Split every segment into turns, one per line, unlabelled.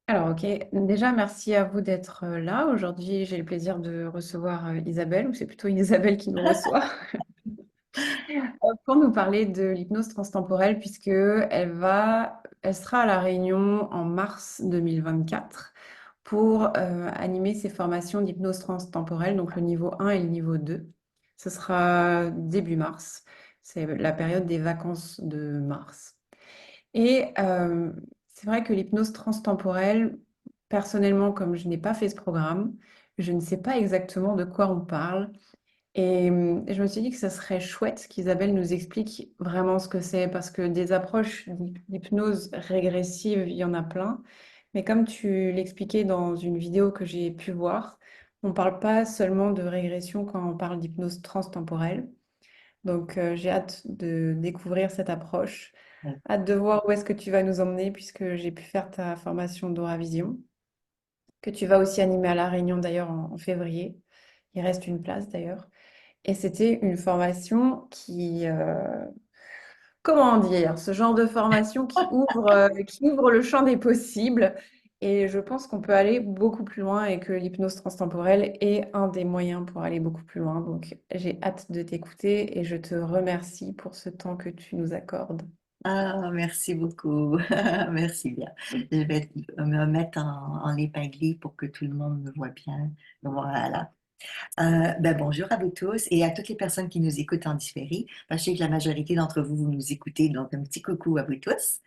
Alors, ok. Déjà, merci à vous d'être là. Aujourd'hui, j'ai le plaisir de recevoir Isabelle, ou c'est plutôt Isabelle qui nous reçoit, pour nous parler de l'hypnose transtemporelle, puisque elle sera à La Réunion en mars 2024 pour animer ses formations d'hypnose transtemporelle, donc le niveau 1 et le niveau 2. Ce sera début mars. C'est la période des vacances de mars. Et c'est vrai que l'hypnose transtemporelle, personnellement, comme je n'ai pas fait ce programme, je ne sais pas exactement de quoi on parle. Et je me suis dit que ça serait chouette qu'Isabelle nous explique vraiment ce que c'est, parce que des approches d'hypnose régressive, il y en a plein. Mais comme tu l'expliquais dans une vidéo que j'ai pu voir, on ne parle pas seulement de régression quand on parle d'hypnose transtemporelle. Donc, j'ai hâte de découvrir cette approche. Hâte de voir où est-ce que tu vas nous emmener, puisque j'ai pu faire ta formation d'Aura-Vision, que tu vas aussi animer à La Réunion d'ailleurs en février. Il reste une place d'ailleurs. Et c'était une formation comment dire, ce genre de formation qui ouvre le champ des possibles. Et je pense qu'on peut aller beaucoup plus loin et que l'hypnose transtemporelle est un des moyens pour aller beaucoup plus loin. Donc, j'ai hâte de t'écouter et je te remercie pour ce temps que tu nous accordes.
Ah, merci beaucoup. Merci bien. Je vais me mettre en épinglé pour que tout le monde me voit bien. Voilà. Bonjour à vous tous et à toutes les personnes qui nous écoutent en différé. Je sais que la majorité d'entre vous, vous nous écoutez, donc un petit coucou à vous tous.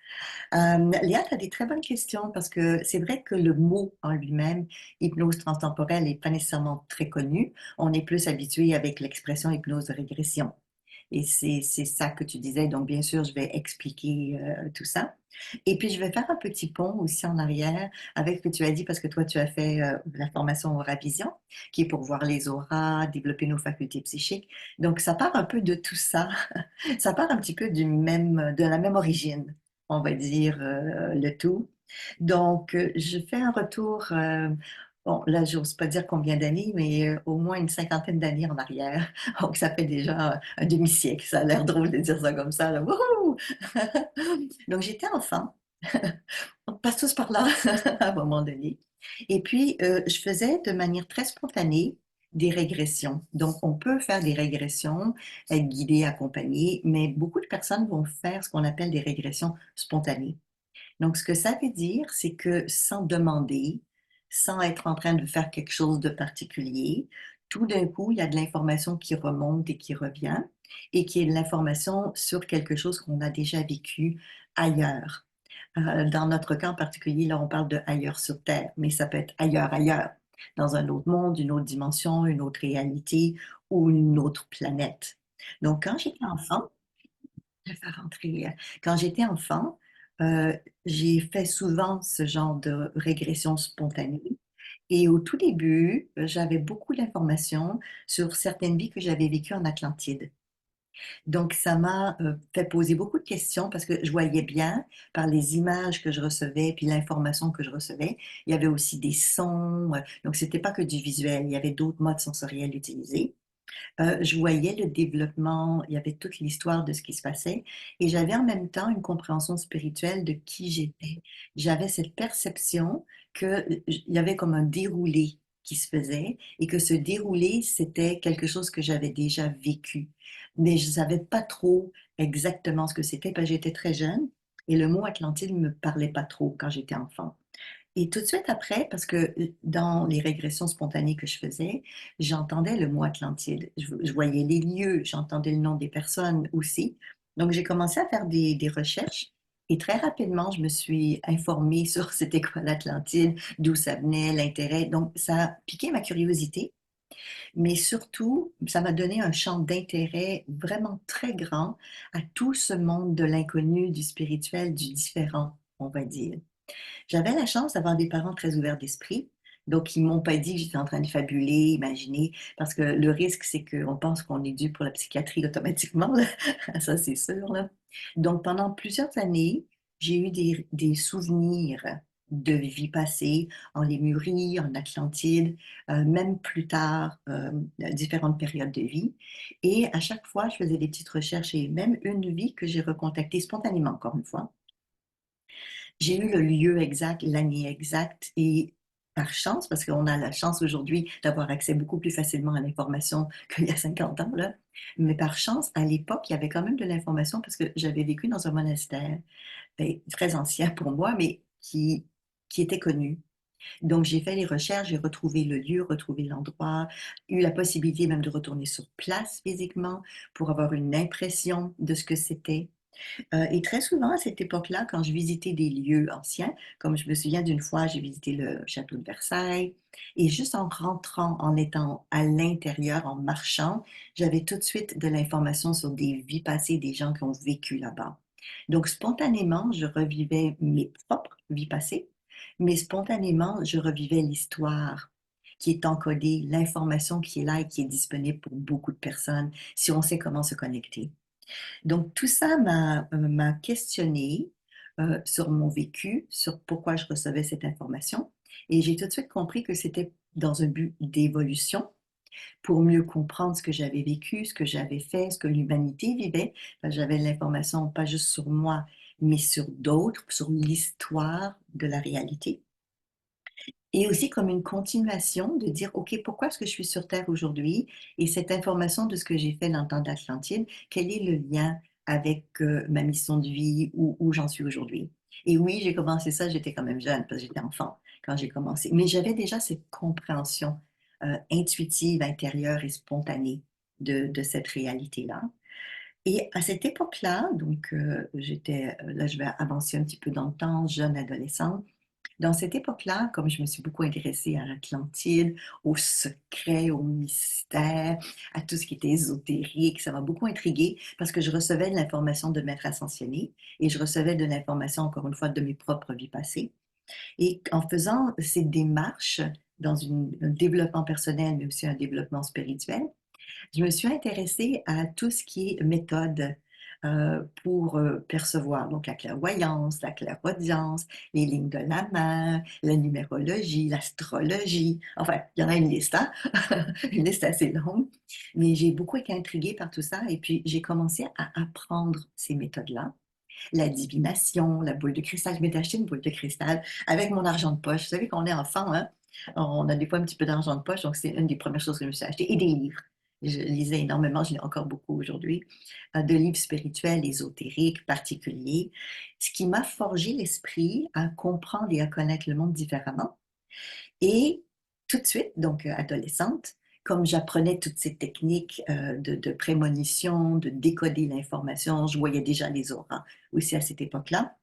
Léa, tu as des très bonnes questions parce que c'est vrai que le mot en lui-même, hypnose transtemporelle, n'est pas nécessairement très connu. On est plus habitué avec l'expression hypnose de régression. Et c'est ça que tu disais. Donc, bien sûr, je vais expliquer tout ça. Et puis, je vais faire un petit pont aussi en arrière avec ce que tu as dit, parce que toi, tu as fait la formation Aura Vision, qui est pour voir les auras, développer nos facultés psychiques. Donc, ça part un peu de tout ça. Ça part un petit peu de la même origine, on va dire le tout. Donc, je fais un retour. Bon, là, j'ose pas dire combien d'années, mais au moins une cinquantaine d'années en arrière. Donc, ça fait déjà un demi-siècle. Ça a l'air drôle de dire ça comme ça, là. Wouhou! Donc, j'étais enfant. On passe tous par là à un moment donné. Et puis, je faisais de manière très spontanée des régressions. Donc, on peut faire des régressions, être guidé, accompagné, mais beaucoup de personnes vont faire ce qu'on appelle des régressions spontanées. Donc, ce que ça veut dire, c'est que sans demander, sans être en train de faire quelque chose de particulier, tout d'un coup, il y a de l'information qui remonte et qui revient, et qui est de l'information sur quelque chose qu'on a déjà vécu ailleurs. Dans notre cas en particulier, là, on parle de ailleurs sur Terre, mais ça peut être ailleurs, ailleurs, dans un autre monde, une autre dimension, une autre réalité ou une autre planète. Donc, quand j'étais enfant, je vais faire rentrer. Quand j'étais enfant, euh, j'ai fait souvent ce genre de régression spontanée. Et au tout début, j'avais beaucoup d'informations sur certaines vies que j'avais vécues en Atlantide. Donc, ça m'a fait poser beaucoup de questions parce que je voyais bien par les images que je recevais puis l'information que je recevais. Il y avait aussi des sons. Donc, c'était pas que du visuel. Il y avait d'autres modes sensoriels utilisés. Je voyais le développement, il y avait toute l'histoire de ce qui se passait et j'avais en même temps une compréhension spirituelle de qui j'étais. J'avais cette perception qu'il y avait comme un déroulé qui se faisait et que ce déroulé, c'était quelque chose que j'avais déjà vécu. Mais je ne savais pas trop exactement ce que c'était parce que j'étais très jeune et le mot Atlantide ne me parlait pas trop quand j'étais enfant. Et tout de suite après, parce que dans les régressions spontanées que je faisais, j'entendais le mot Atlantide. Je voyais les lieux, j'entendais le nom des personnes aussi. Donc, j'ai commencé à faire des recherches et très rapidement, je me suis informée sur c'était quoi l'Atlantide, d'où ça venait, l'intérêt. Donc, ça a piqué ma curiosité, mais surtout, ça m'a donné un champ d'intérêt vraiment très grand à tout ce monde de l'inconnu, du spirituel, du différent, on va dire. J'avais la chance d'avoir des parents très ouverts d'esprit. Donc, ils m'ont pas dit que j'étais en train de fabuler, imaginer, parce que le risque, c'est qu'on pense qu'on est dû pour la psychiatrie automatiquement, là. Ça, c'est sûr, là. Donc, pendant plusieurs années, j'ai eu des souvenirs de vie passée en Lémurie, en Atlantide, même plus tard, différentes périodes de vie. Et à chaque fois, je faisais des petites recherches et même une vie que j'ai recontactée spontanément, encore une fois J'ai eu le lieu exact, l'année exacte et par chance, parce qu'on a la chance aujourd'hui d'avoir accès beaucoup plus facilement à l'information qu'il y a 50 ans, là. Mais par chance, à l'époque, il y avait quand même de l'information parce que j'avais vécu dans un monastère très ancien pour moi, mais qui était connu. Donc, j'ai fait les recherches, j'ai retrouvé le lieu, retrouvé l'endroit, eu la possibilité même de retourner sur place physiquement pour avoir une impression de ce que c'était. Et très souvent, à cette époque-là, quand je visitais des lieux anciens, comme je me souviens d'une fois, j'ai visité le château de Versailles, et juste en rentrant, en étant à l'intérieur, en marchant, j'avais tout de suite de l'information sur des vies passées, des gens qui ont vécu là-bas. Donc, spontanément, je revivais mes propres vies passées, mais spontanément, je revivais l'histoire qui est encodée, l'information qui est là et qui est disponible pour beaucoup de personnes si on sait comment se connecter. Donc, tout ça m'a questionné sur mon vécu, sur pourquoi je recevais cette information. Et j'ai tout de suite compris que c'était dans un but d'évolution pour mieux comprendre ce que j'avais vécu, ce que j'avais fait, ce que l'humanité vivait. J'avais l'information pas juste sur moi, mais sur d'autres, sur l'histoire de la réalité. Et aussi comme une continuation de dire, OK, pourquoi est-ce que je suis sur Terre aujourd'hui? Et cette information de ce que j'ai fait dans le temps d'Atlantide, quel est le lien avec ma mission de vie, où j'en suis aujourd'hui? Et oui, j'ai commencé ça, j'étais quand même jeune, parce que j'étais enfant quand j'ai commencé. Mais j'avais déjà cette compréhension intuitive, intérieure et spontanée de cette réalité-là. Et à cette époque-là, donc là je vais avancer un petit peu dans le temps, jeune adolescente, dans cette époque-là, comme je me suis beaucoup intéressée à l'Atlantide, aux secrets, aux mystères, à tout ce qui était ésotérique, ça m'a beaucoup intriguée parce que je recevais de l'information de maîtres ascensionnés et je recevais de l'information, encore une fois, de mes propres vies passées. Et en faisant ces démarches dans un développement personnel, mais aussi un développement spirituel, je me suis intéressée à tout ce qui est méthode pour percevoir donc la clairvoyance, la clairaudience, les lignes de la main, la numérologie, l'astrologie. Enfin, il y en a une liste, hein? Une liste assez longue. Mais j'ai beaucoup été intriguée par tout ça et puis j'ai commencé à apprendre ces méthodes-là. La divination, la boule de cristal. Je m'étais acheté une boule de cristal avec mon argent de poche. Vous savez, quand on est enfant, hein, on a des fois un petit peu d'argent de poche, donc c'est une des premières choses que je me suis achetée. Et des livres. Je lisais énormément, je lis encore beaucoup aujourd'hui, de livres spirituels, ésotériques, particuliers, ce qui m'a forgé l'esprit à comprendre et à connaître le monde différemment. Et tout de suite, donc adolescente, comme j'apprenais toutes ces techniques de prémonition, de décoder l'information, je voyais déjà les auras aussi à cette époque-là.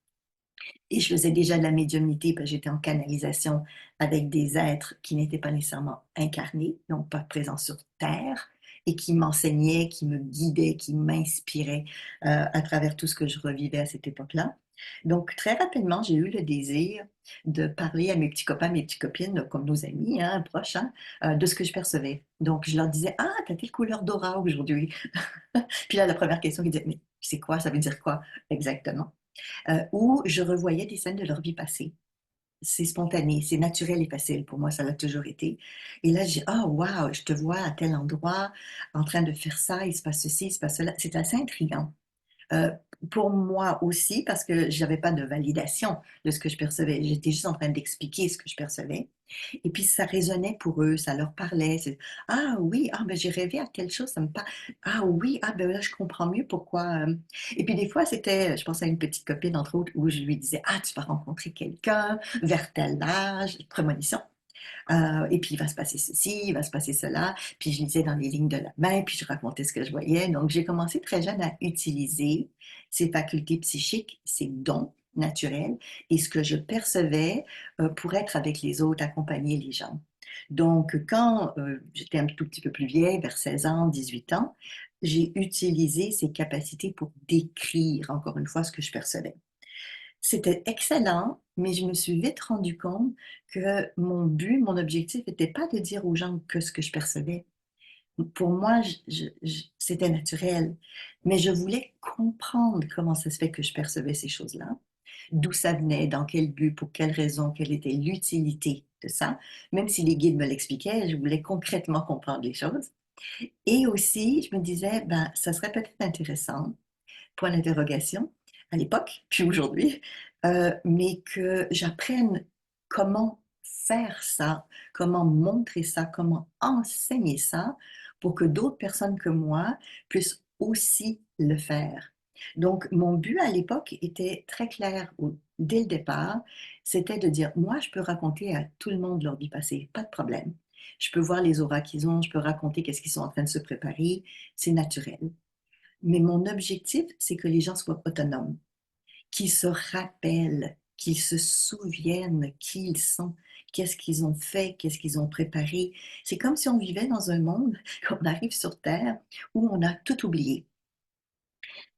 Et je faisais déjà de la médiumnité parce que j'étais en canalisation avec des êtres qui n'étaient pas nécessairement incarnés, donc pas présents sur Terre, et qui m'enseignaient, qui me guidaient, qui m'inspiraient à travers tout ce que je revivais à cette époque-là. Donc, très rapidement, j'ai eu le désir de parler à mes petits copains, mes petites copines, comme nos amis, hein, proches, hein, de ce que je percevais. Donc, je leur disais, ah, t'as telle couleur d'aura aujourd'hui. Puis là, la première question, ils disaient, mais c'est quoi? Ça veut dire quoi exactement? Où je revoyais des scènes de leur vie passée. C'est spontané, c'est naturel et facile. Pour moi, ça l'a toujours été. Et là, j'ai, ah, waouh, je te vois à tel endroit, en train de faire ça, il se passe ceci, il se passe cela. C'est assez intriguant. Euh, pour moi aussi, parce que j'avais pas de validation de ce que je percevais. J'étais juste en train d'expliquer ce que je percevais. Et puis ça résonnait pour eux, ça leur parlait. Ah oui, ah ben j'ai rêvé à telle chose, ça me parle. Ah oui, ah ben là je comprends mieux pourquoi. Et puis des fois c'était, je pense à une petite copine entre autres où je lui disais, ah tu vas rencontrer quelqu'un vers tel âge, prémonition. Et puis il va se passer ceci, il va se passer cela. Puis je lisais dans les lignes de la main, puis je racontais ce que je voyais. Donc j'ai commencé très jeune à utiliser ces facultés psychiques, ces dons naturels et ce que je percevais pour être avec les autres, accompagner les gens. Donc quand j'étais un tout petit peu plus vieille, vers 16 ans, 18 ans, j'ai utilisé ces capacités pour décrire encore une fois ce que je percevais. C'était excellent, mais je me suis vite rendu compte que mon but, mon objectif n'était pas de dire aux gens que ce que je percevais. Pour moi, c'était naturel, mais je voulais comprendre comment ça se fait que je percevais ces choses-là, d'où ça venait, dans quel but, pour quelle raison, quelle était l'utilité de ça. Même si les guides me l'expliquaient, je voulais concrètement comprendre les choses. Et aussi, je me disais, ben, ça serait peut-être intéressant, point d'interrogation, à l'époque, puis aujourd'hui, mais que j'apprenne comment faire ça, comment montrer ça, comment enseigner ça pour que d'autres personnes que moi puissent aussi le faire. Donc, mon but à l'époque était très clair dès le départ, c'était de dire, moi, je peux raconter à tout le monde leur vie passée, pas de problème. Je peux voir les auras qu'ils ont, je peux raconter qu'est-ce qu'ils sont en train de se préparer, c'est naturel. Mais mon objectif, c'est que les gens soient autonomes, qu'ils se rappellent, qu'ils se souviennent qui ils sont, qu'est-ce qu'ils ont fait, qu'est-ce qu'ils ont préparé. C'est comme si on vivait dans un monde, qu'on arrive sur Terre, où on a tout oublié.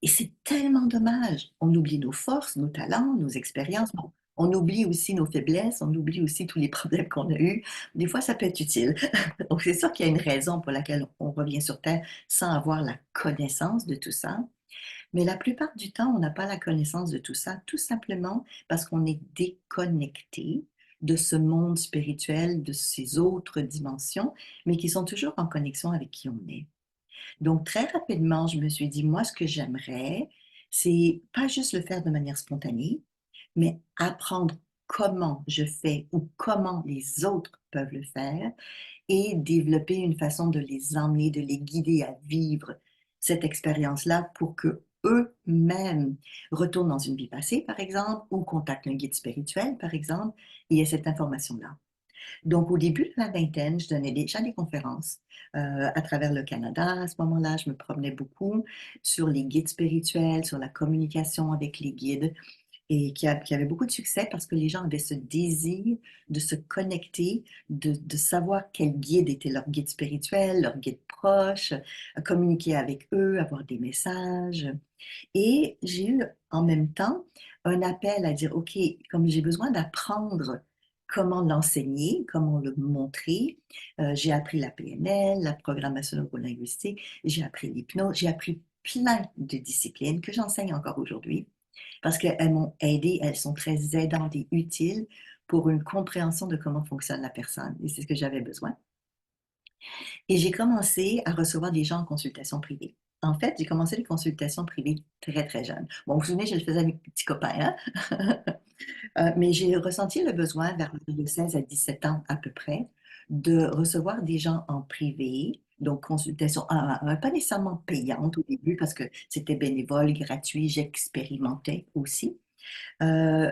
Et c'est tellement dommage. On oublie nos forces, nos talents, nos expériences. Bon, on oublie aussi nos faiblesses, on oublie aussi tous les problèmes qu'on a eus. Des fois, ça peut être utile. Donc, c'est sûr qu'il y a une raison pour laquelle on revient sur Terre sans avoir la connaissance de tout ça. Mais la plupart du temps, on n'a pas la connaissance de tout ça, tout simplement parce qu'on est déconnecté de ce monde spirituel, de ces autres dimensions, mais qui sont toujours en connexion avec qui on est. Donc, très rapidement, je me suis dit, moi, ce que j'aimerais, c'est pas juste le faire de manière spontanée, mais apprendre comment je fais ou comment les autres peuvent le faire et développer une façon de les emmener, de les guider à vivre cette expérience-là pour que eux-mêmes retournent dans une vie passée, par exemple, ou contactent un guide spirituel, par exemple, et aient cette information-là. Donc, au début de la vingtaine, je donnais déjà des conférences à travers le Canada. À ce moment-là, je me promenais beaucoup sur les guides spirituels, sur la communication avec les guides et qui avait beaucoup de succès parce que les gens avaient ce désir de se connecter, de savoir quel guide était leur guide spirituel, leur guide proche, communiquer avec eux, avoir des messages. Et j'ai eu en même temps un appel à dire, OK, comme j'ai besoin d'apprendre comment l'enseigner, comment le montrer, j'ai appris la PNL, la programmation neurolinguistique, j'ai appris l'hypnose, j'ai appris plein de disciplines que j'enseigne encore aujourd'hui parce qu'elles m'ont aidé, elles sont très aidantes et utiles pour une compréhension de comment fonctionne la personne. Et c'est ce que j'avais besoin. Et j'ai commencé à recevoir des gens en consultation privée. En fait, j'ai commencé les consultations privées très, très jeune. Bon, vous vous souvenez, je le faisais avec mes petits copains, hein? Mais j'ai ressenti le besoin vers de 16 à 17 ans à peu près de recevoir des gens en privé, donc consultation pas nécessairement payante au début parce que c'était bénévole, gratuit, j'expérimentais aussi. Euh,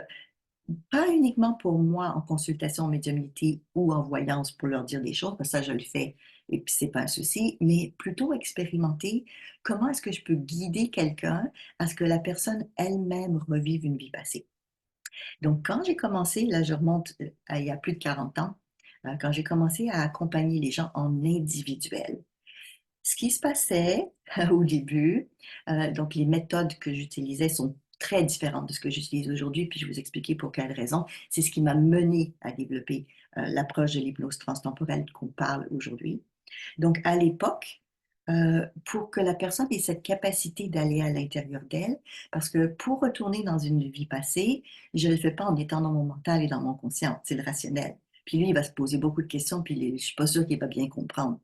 Pas uniquement pour moi en consultation en médiumnité ou en voyance pour leur dire des choses, parce que ça je le fais et puis c'est pas un souci, mais plutôt expérimenter comment est-ce que je peux guider quelqu'un à ce que la personne elle-même revive une vie passée. Donc quand j'ai commencé, là je remonte à il y a plus de 40 ans, quand j'ai commencé à accompagner les gens en individuel. Ce qui se passait au début, donc les méthodes que j'utilisais sont très différentes de ce que j'utilise aujourd'hui, puis je vais vous expliquer pour quelles raisons. C'est ce qui m'a mené à développer l'approche de l'hypnose transtemporelle qu'on parle aujourd'hui. Donc à l'époque, pour que la personne ait cette capacité d'aller à l'intérieur d'elle, parce que pour retourner dans une vie passée, je ne le fais pas en étant dans mon mental et dans mon conscient, c'est le rationnel. Puis lui, il va se poser beaucoup de questions, puis je ne suis pas sûre qu'il va bien comprendre.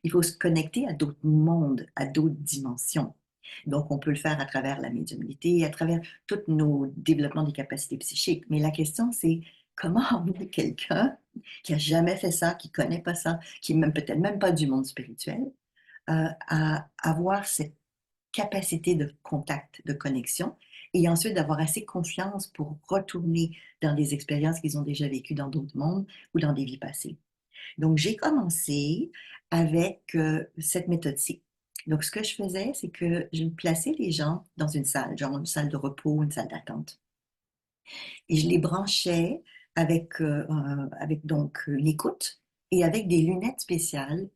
Il faut se connecter à d'autres mondes, à d'autres dimensions. Donc, on peut le faire à travers la médiumnité, à travers tous nos développements des capacités psychiques. Mais la question, c'est comment emmener quelqu'un qui a jamais fait ça, qui connaît pas ça, qui est même peut-être même pas du monde spirituel, à avoir cette capacité de contact, de connexion, et ensuite d'avoir assez confiance pour retourner dans des expériences qu'ils ont déjà vécues dans d'autres mondes ou dans des vies passées. Donc, j'ai commencé avec cette méthode-ci. Donc, ce que je faisais, c'est que je plaçais les gens dans une salle, genre une salle de repos, une salle d'attente. Et je les branchais avec donc une écoute et avec des lunettes spéciales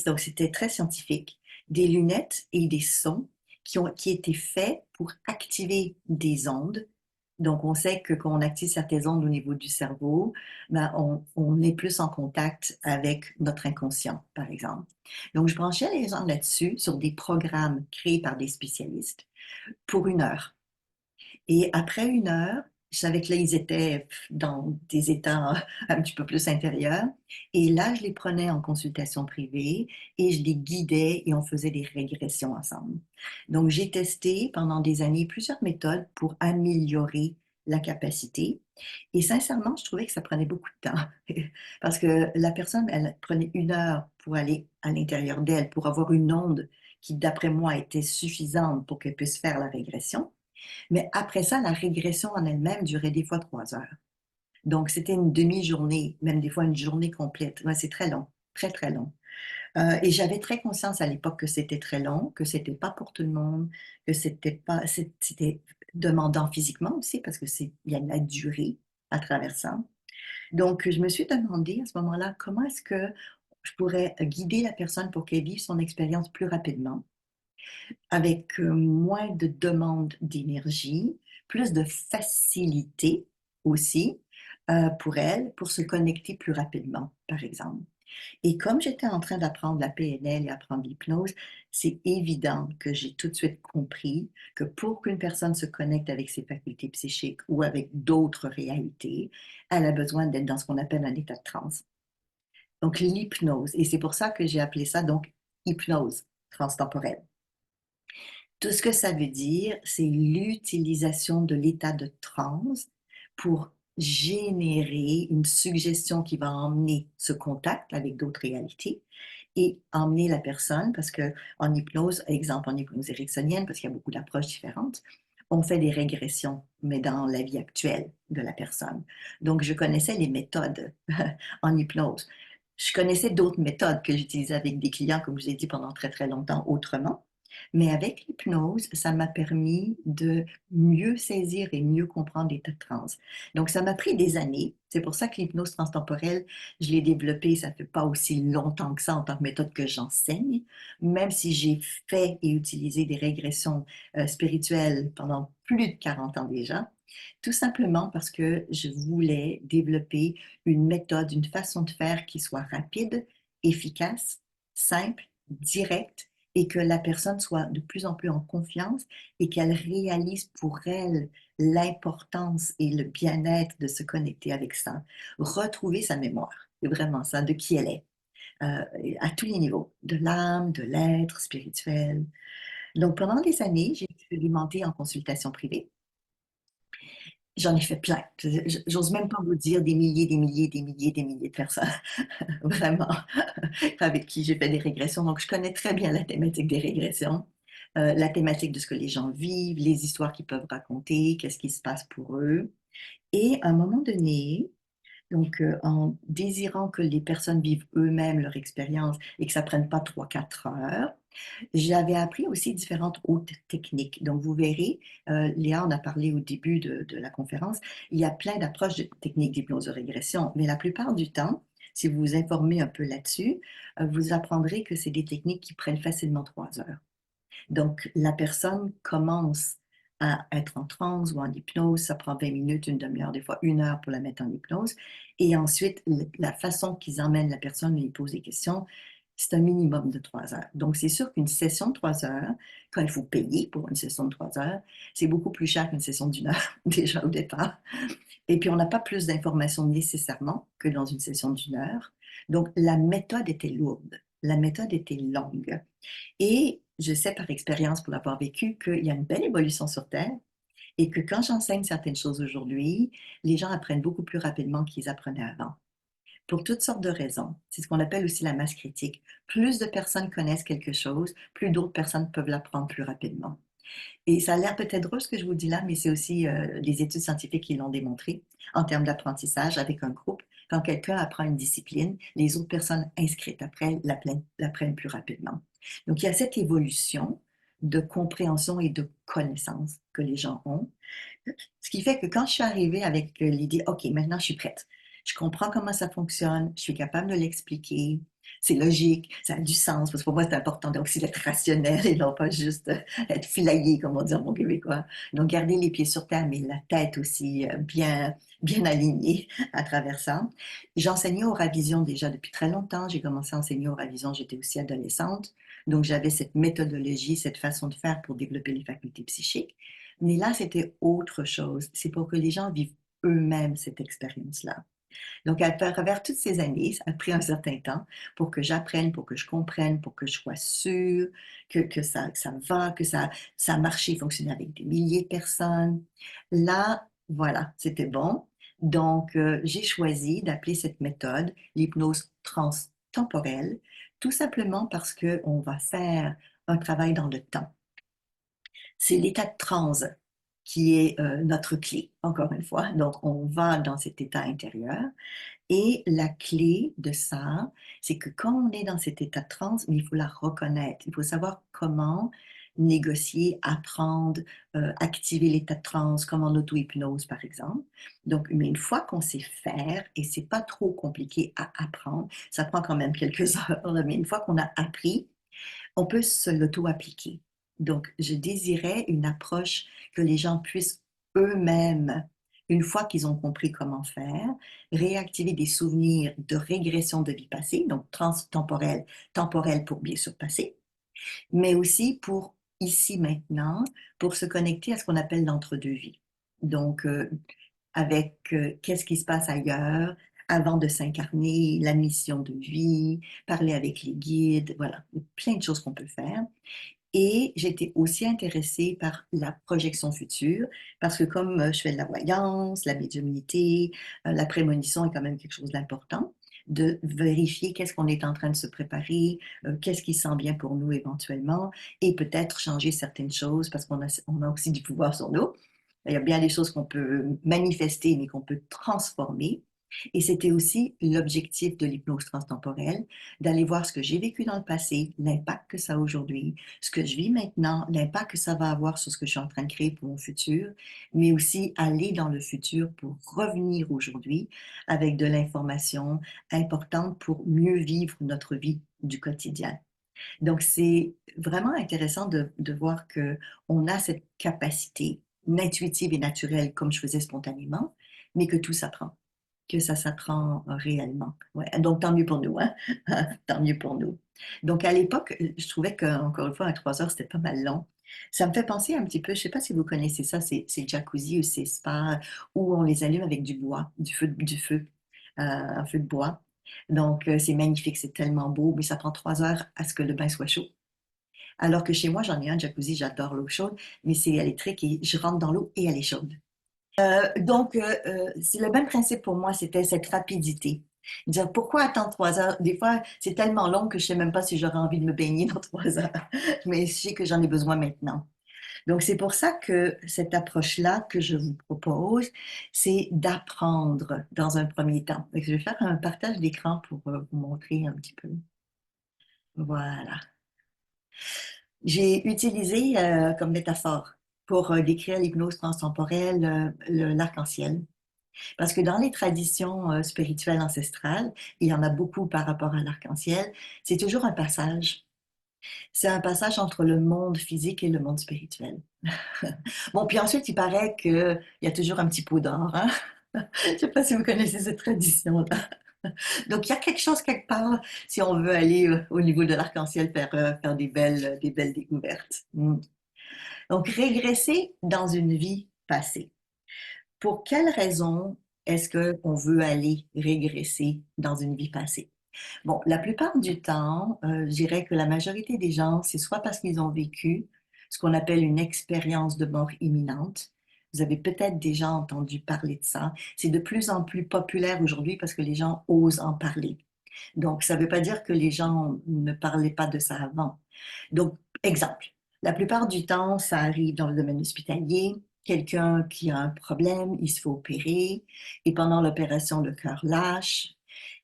donc c'était très scientifique, des lunettes et des sons qui étaient faits pour activer des ondes. Donc, on sait que quand on active certaines ondes au niveau du cerveau, ben, on est plus en contact avec notre inconscient, par exemple. Donc, je branchais les gens là-dessus sur des programmes créés par des spécialistes pour 1 heure. Et après 1 heure, je savais que là, ils étaient dans des états un petit peu plus intérieurs. Et là, je les prenais en consultation privée et je les guidais et on faisait des régressions ensemble. Donc, j'ai testé pendant des années plusieurs méthodes pour améliorer la capacité. Et sincèrement, je trouvais que ça prenait beaucoup de temps. Parce que la personne, elle prenait 1 heure pour aller à l'intérieur d'elle, pour avoir une onde qui, d'après moi, était suffisante pour qu'elle puisse faire la régression. Mais après ça, la régression en elle-même durait des fois 3 heures. Donc, c'était une demi-journée, même des fois une journée complète. Ouais, c'est très long, très, très long. Et j'avais très conscience à l'époque que c'était très long, que c'était pas pour tout le monde, que c'était demandant physiquement aussi parce que il y a de la durée à travers ça. Donc, je me suis demandé à ce moment-là comment est-ce que je pourrais guider la personne pour qu'elle vive son expérience plus rapidement, avec moins de demande d'énergie, plus de facilité aussi pour elle, pour se connecter plus rapidement, par exemple. Et comme j'étais en train d'apprendre la PNL et apprendre l'hypnose, c'est évident que j'ai tout de suite compris que pour qu'une personne se connecte avec ses facultés psychiques ou avec d'autres réalités, elle a besoin d'être dans ce qu'on appelle un état de transe. Donc l'hypnose, et c'est pour ça que j'ai appelé ça donc hypnose transtemporelle. Tout ce que ça veut dire, c'est l'utilisation de l'état de transe pour générer une suggestion qui va emmener ce contact avec d'autres réalités et emmener la personne, parce que en hypnose, exemple en hypnose ericksonienne, parce qu'il y a beaucoup d'approches différentes, on fait des régressions, mais dans la vie actuelle de la personne. Donc, je connaissais les méthodes en hypnose. Je connaissais d'autres méthodes que j'utilisais avec des clients, comme je vous ai dit, pendant très, très longtemps autrement. Mais avec l'hypnose, ça m'a permis de mieux saisir et mieux comprendre l'état de transe. Donc, ça m'a pris des années. C'est pour ça que l'hypnose transtemporelle, je l'ai développée, ça ne fait pas aussi longtemps que ça en tant que méthode que j'enseigne, même si j'ai fait et utilisé des régressions spirituelles pendant plus de 40 ans déjà, tout simplement parce que je voulais développer une méthode, une façon de faire qui soit rapide, efficace, simple, directe et que la personne soit de plus en plus en confiance et qu'elle réalise pour elle l'importance et le bien-être de se connecter avec ça, retrouver sa mémoire, c'est vraiment ça, de qui elle est, à tous les niveaux, de l'âme, de l'être spirituel. Donc pendant des années, j'ai expérimenté en consultation privée. J'en ai fait plein. J'ose même pas vous dire des milliers, des milliers, des milliers, des milliers de personnes, vraiment, avec qui j'ai fait des régressions. Donc, je connais très bien la thématique des régressions, la thématique de ce que les gens vivent, les histoires qu'ils peuvent raconter, qu'est-ce qui se passe pour eux. Et à un moment donné, donc en désirant que les personnes vivent eux-mêmes leur expérience et que ça prenne pas 3, 4 heures, j'avais appris aussi différentes hautes techniques. Donc, vous verrez, Léa en a parlé au début de la conférence, il y a plein d'approches de techniques d'hypnose de régression, mais la plupart du temps, si vous vous informez un peu là-dessus, vous apprendrez que c'est des techniques qui prennent facilement 3 heures. Donc, la personne commence à être en transe ou en hypnose, ça prend 20 minutes, une demi-heure, des fois 1 heure pour la mettre en hypnose. Et ensuite, la façon qu'ils emmènent la personne, lui pose des questions, c'est un minimum de 3 heures. Donc, c'est sûr qu'une session de 3 heures, quand il faut payer pour une session de 3 heures, c'est beaucoup plus cher qu'une session d'1 heure, déjà au départ. Et puis, on n'a pas plus d'informations nécessairement que dans une session d'1 heure. Donc, la méthode était lourde, la méthode était longue. Et je sais par expérience, pour l'avoir vécu, qu'il y a une belle évolution sur Terre et que quand j'enseigne certaines choses aujourd'hui, les gens apprennent beaucoup plus rapidement qu'ils apprenaient avant. Pour toutes sortes de raisons. C'est ce qu'on appelle aussi la masse critique. Plus de personnes connaissent quelque chose, plus d'autres personnes peuvent l'apprendre plus rapidement. Et ça a l'air peut-être drôle ce que je vous dis là, mais c'est aussi des études scientifiques qui l'ont démontré en termes d'apprentissage avec un groupe. Quand quelqu'un apprend une discipline, les autres personnes inscrites après l'apprennent plus rapidement. Donc il y a cette évolution de compréhension et de connaissance que les gens ont. Ce qui fait que quand je suis arrivée avec l'idée, OK, maintenant je suis prête. Je comprends comment ça fonctionne, je suis capable de l'expliquer, c'est logique, ça a du sens, parce que pour moi, c'est important aussi d'être rationnel et non pas juste être flyé, comme on dit en bon québécois. Donc, garder les pieds sur terre, mais la tête aussi bien, bien alignée à travers ça. J'enseignais au Ravision déjà depuis très longtemps. J'ai commencé à enseigner au Ravision, j'étais aussi adolescente. Donc, j'avais cette méthodologie, cette façon de faire pour développer les facultés psychiques. Mais là, c'était autre chose. C'est pour que les gens vivent eux-mêmes cette expérience-là. Donc, à travers toutes ces années, ça a pris un certain temps pour que j'apprenne, pour que je comprenne, pour que je sois sûre que ça va, que ça a marché, fonctionné avec des milliers de personnes. Là, Voilà, c'était bon. Donc, j'ai choisi d'appeler cette méthode l'hypnose transtemporelle, tout simplement parce qu'on va faire un travail dans le temps. C'est l'état de transe qui est notre clé, encore une fois. Donc, on va dans cet état intérieur. Et la clé de ça, c'est que quand on est dans cet état de transe, mais il faut la reconnaître. Il faut savoir comment négocier, apprendre, activer l'état de transe, comme en auto-hypnose, par exemple. Donc, mais une fois qu'on sait faire, et c'est pas trop compliqué à apprendre, ça prend quand même quelques heures, là, mais une fois qu'on a appris, on peut se l'auto-appliquer. Donc, je désirais une approche que les gens puissent eux-mêmes, une fois qu'ils ont compris comment faire, réactiver des souvenirs de régression de vie passée, donc transtemporel, temporel pour bien sûr passé, mais aussi pour ici maintenant, pour se connecter à ce qu'on appelle l'entre-deux-vies. Donc, avec qu'est-ce qui se passe ailleurs avant de s'incarner, la mission de vie, parler avec les guides, voilà, plein de choses qu'on peut faire. Et j'étais aussi intéressée par la projection future, parce que comme je fais de la voyance, la médiumnité, la prémonition est quand même quelque chose d'important, de vérifier qu'est-ce qu'on est en train de se préparer, qu'est-ce qui sent bien pour nous éventuellement, et peut-être changer certaines choses, parce qu'on a aussi du pouvoir sur nous. Il y a bien des choses qu'on peut manifester, mais qu'on peut transformer. Et c'était aussi l'objectif de l'hypnose transtemporelle, d'aller voir ce que j'ai vécu dans le passé, l'impact que ça a aujourd'hui, ce que je vis maintenant, l'impact que ça va avoir sur ce que je suis en train de créer pour mon futur, mais aussi aller dans le futur pour revenir aujourd'hui avec de l'information importante pour mieux vivre notre vie du quotidien. Donc, c'est vraiment intéressant de voir que on a cette capacité intuitive et naturelle, comme je faisais spontanément, mais que tout s'apprend, que ça s'apprend réellement. Ouais. Donc, tant mieux pour nous, hein? Tant mieux pour nous. Donc, à l'époque, je trouvais qu'encore une fois, à 3 heures, c'était pas mal long. Ça me fait penser un petit peu, je ne sais pas si vous connaissez ça, c'est jacuzzi ou c'est spa, où on les allume avec du bois, un feu de bois. Donc, c'est magnifique, c'est tellement beau, mais ça prend 3 heures à ce que le bain soit chaud. Alors que chez moi, j'en ai un jacuzzi, j'adore l'eau chaude, mais c'est électrique et je rentre dans l'eau et elle est chaude. C'est le même principe pour moi, c'était cette rapidité. Dire pourquoi attendre 3 heures? Des fois, c'est tellement long que je sais même pas si j'aurais envie de me baigner dans 3 heures, mais je sais que j'en ai besoin maintenant. Donc, c'est pour ça que cette approche-là que je vous propose, c'est d'apprendre dans un premier temps. Donc, je vais faire un partage d'écran pour vous montrer un petit peu. Voilà. J'ai utilisé comme métaphore pour décrire l'hypnose transtemporelle l'arc-en-ciel. Parce que dans les traditions spirituelles ancestrales, il y en a beaucoup par rapport à l'arc-en-ciel, c'est toujours un passage. C'est un passage entre le monde physique et le monde spirituel. Bon, puis ensuite, il paraît qu'il y a toujours un petit pot d'or, hein? Je ne sais pas si vous connaissez cette tradition-là. Donc, il y a quelque chose quelque part si on veut aller au niveau de l'arc-en-ciel faire des belles découvertes. Mm. Donc, régresser dans une vie passée. Pour quelle raison est-ce qu'on veut aller régresser dans une vie passée? Bon, la plupart du temps, je dirais que la majorité des gens, c'est soit parce qu'ils ont vécu ce qu'on appelle une expérience de mort imminente. Vous avez peut-être déjà entendu parler de ça. C'est de plus en plus populaire aujourd'hui parce que les gens osent en parler. Donc, ça ne veut pas dire que les gens ne parlaient pas de ça avant. Donc, exemple, la plupart du temps, ça arrive dans le domaine hospitalier. Quelqu'un qui a un problème, il se fait opérer et pendant l'opération, le cœur lâche